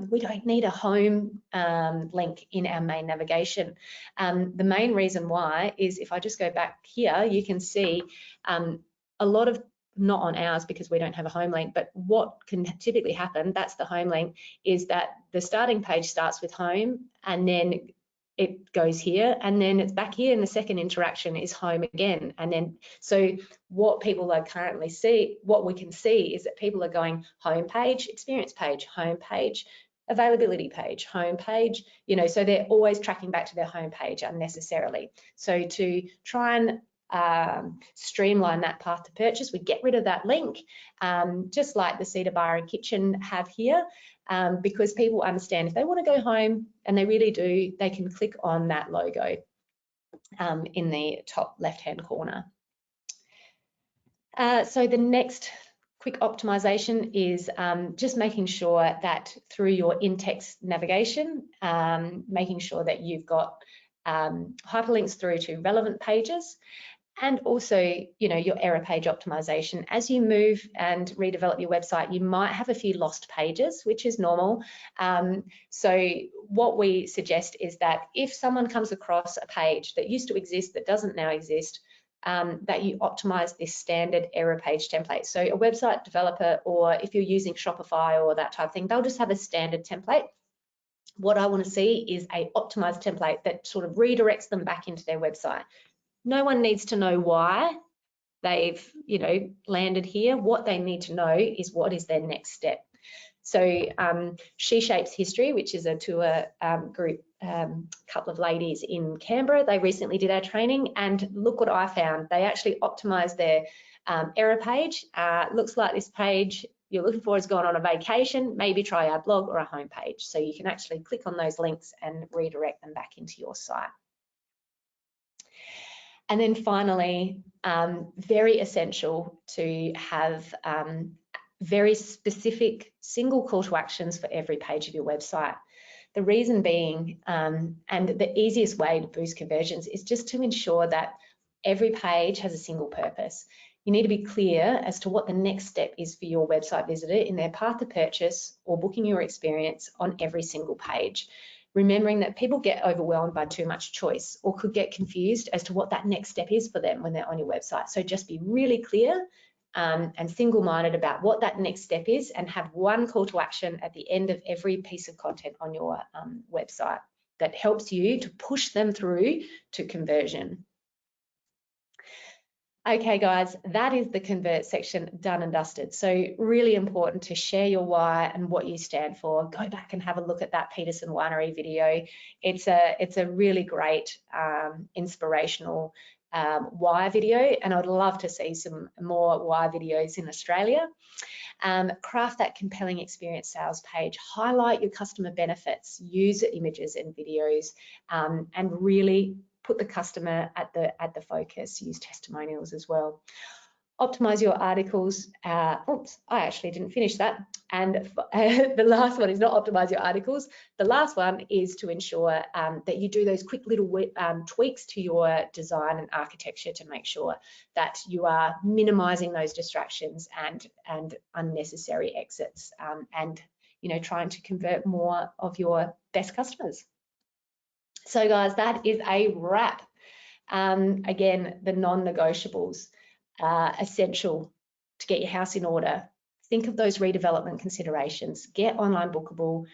[SPEAKER 2] We don't need a home link in our main navigation. The main reason why is, if I just go back here, you can see a lot of, not on ours because we don't have a home link, but what can typically happen, that's the home link, is that the starting page starts with home and then it goes here and then it's back here, and the second interaction is home again. And then, so what people are currently what we can see is that people are going home page, experience page, home page, availability page, home page, you know, so they're always tracking back to their home page unnecessarily. So to try and streamline that path to purchase, we get rid of that link, just like the Cedar Bar and Kitchen have here, because people understand if they want to go home, and they really do, they can click on that logo in the top left-hand corner. So the next quick optimization is just making sure that through your in-text navigation, making sure that you've got hyperlinks through to relevant pages. And also, you know, your error page optimization. As you move and redevelop your website, you might have a few lost pages, which is normal. So what we suggest is that if someone comes across a page that used to exist that doesn't now exist, that you optimize this standard error page template. So a website developer, or if you're using Shopify or that type of thing, they'll just have a standard template. What I want to see is a optimized template that sort of redirects them back into their website. No one needs to know why they've, you know, landed here. What they need to know is what is their next step. So She Shapes History, which is a tour group, couple of ladies in Canberra, they recently did our training, and look what I found. They actually optimized their error page. Looks like this page you're looking for has gone on a vacation. Maybe try our blog or a home page. So you can actually click on those links and redirect them back into your site. And then finally, very essential to have very specific single call to actions for every page of your website. The reason being, and the easiest way to boost conversions, is just to ensure that every page has a single purpose. You need to be clear as to what the next step is for your website visitor in their path to purchase or booking your experience on every single page. Remembering that people get overwhelmed by too much choice, or could get confused as to what that next step is for them when they're on your website. So just be really clear and single-minded about what that next step is, and have one call to action at the end of every piece of content on your website that helps you to push them through to conversion. Okay guys, that is the convert section done and dusted. So really important to share your why and what you stand for. Go back and have a look at that Peterson Winery video. It's a really great inspirational wire video, and I'd love to see some more wire videos in Australia. Craft that compelling experience sales page, highlight your customer benefits, use images and videos, and really put the customer at the focus. Use testimonials as well. Optimize your articles. Oops, I actually didn't finish that. And the last one is not optimize your articles. The last one is to ensure that you do those quick little tweaks to your design and architecture to make sure that you are minimizing those distractions and unnecessary exits, and trying to convert more of your best customers. So guys, that is a wrap. Again, the non-negotiables. Essential to get your house in order. Think of those redevelopment considerations. Get online bookable.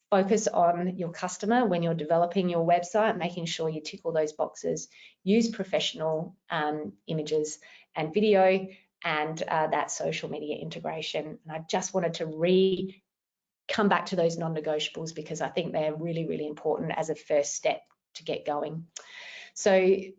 [SPEAKER 2] Focus on your customer when you're developing your website, making sure you tick all those boxes. Use professional images and video, and that social media integration. And I just wanted to come back to those non-negotiables because I think they're really, really important as a first step to get going. So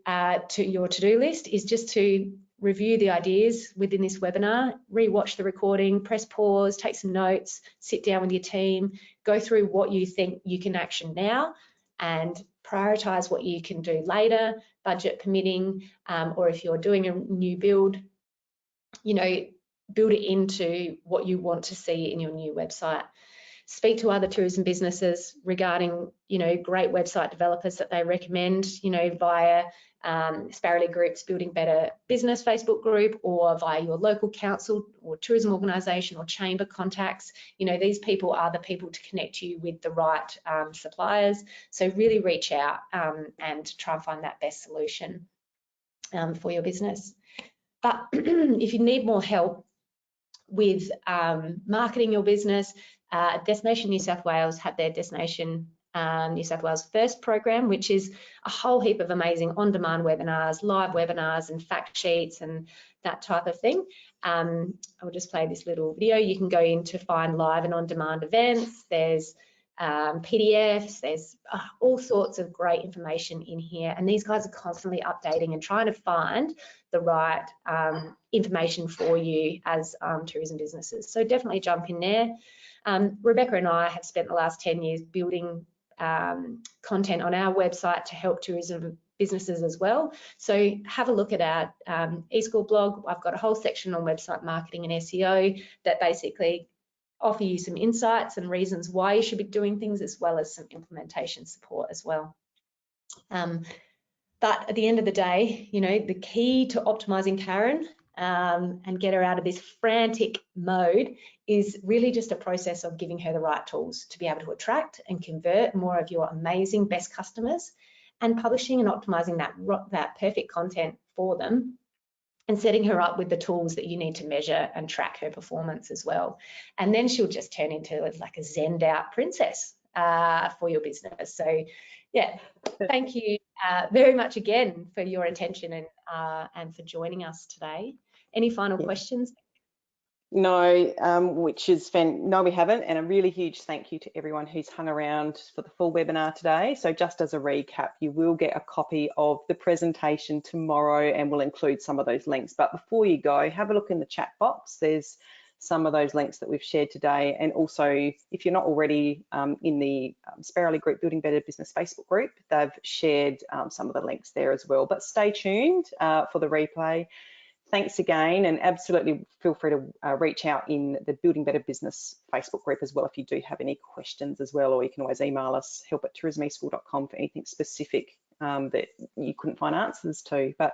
[SPEAKER 2] to your to-do list is just to review the ideas within this webinar, re-watch the recording, press pause, take some notes, sit down with your team, go through what you think you can action now and prioritize what you can do later, budget permitting, or if you're doing a new build, build it into what you want to see in your new website. Speak to other tourism businesses regarding, great website developers that they recommend, via Sparrowly Group's Building Better Business Facebook group, or via your local council or tourism organisation or chamber contacts. These people are the people to connect you with the right suppliers. So really reach out and try and find that best solution for your business. But if you need more help with marketing your business, Destination New South Wales have their Destination New South Wales First program, which is a whole heap of amazing on-demand webinars, live webinars and fact sheets and that type of thing. I'll just play this little video. You can go in to find live and on-demand events. There's PDFs, there's all sorts of great information in here, and these guys are constantly updating and trying to find the right information for you as tourism businesses. So definitely jump in there. Rebecca and I have spent the last 10 years building content on our website to help tourism businesses as well. So have a look at our eSchool blog. I've got a whole section on website marketing and SEO that basically offer you some insights and reasons why you should be doing things, as well as some implementation support as well. But at the end of the day, the key to optimizing Karen and get her out of this frantic mode is really just a process of giving her the right tools to be able to attract and convert more of your amazing best customers, and publishing and optimizing that perfect content for them, and setting her up with the tools that you need to measure and track her performance as well. And then she'll just turn into like a zenned out princess for your business. So yeah, thank you very much again for your attention and for joining us today. Any final questions?
[SPEAKER 3] No, no, we haven't. And a really huge thank you to everyone who's hung around for the full webinar today. So just as a recap, you will get a copy of the presentation tomorrow, and we'll include some of those links. But before you go, have a look in the chat box. There's some of those links that we've shared today. And also, if you're not already in the Sparrowly Group Building Better Business Facebook group, they've shared some of the links there as well. But stay tuned for the replay. Thanks again, and absolutely feel free to reach out in the Building Better Business Facebook group as well if you do have any questions as well, or you can always email us, help@tourismeschool.com, for anything specific that you couldn't find answers to. But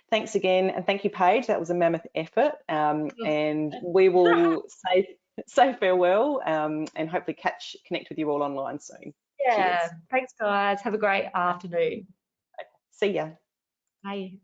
[SPEAKER 3] thanks again, and thank you, Paige. That was a mammoth effort, and we will say farewell and hopefully connect with you all online soon.
[SPEAKER 2] Yeah,
[SPEAKER 3] cheers.
[SPEAKER 2] Thanks guys, have a great afternoon.
[SPEAKER 3] See ya.
[SPEAKER 2] Bye.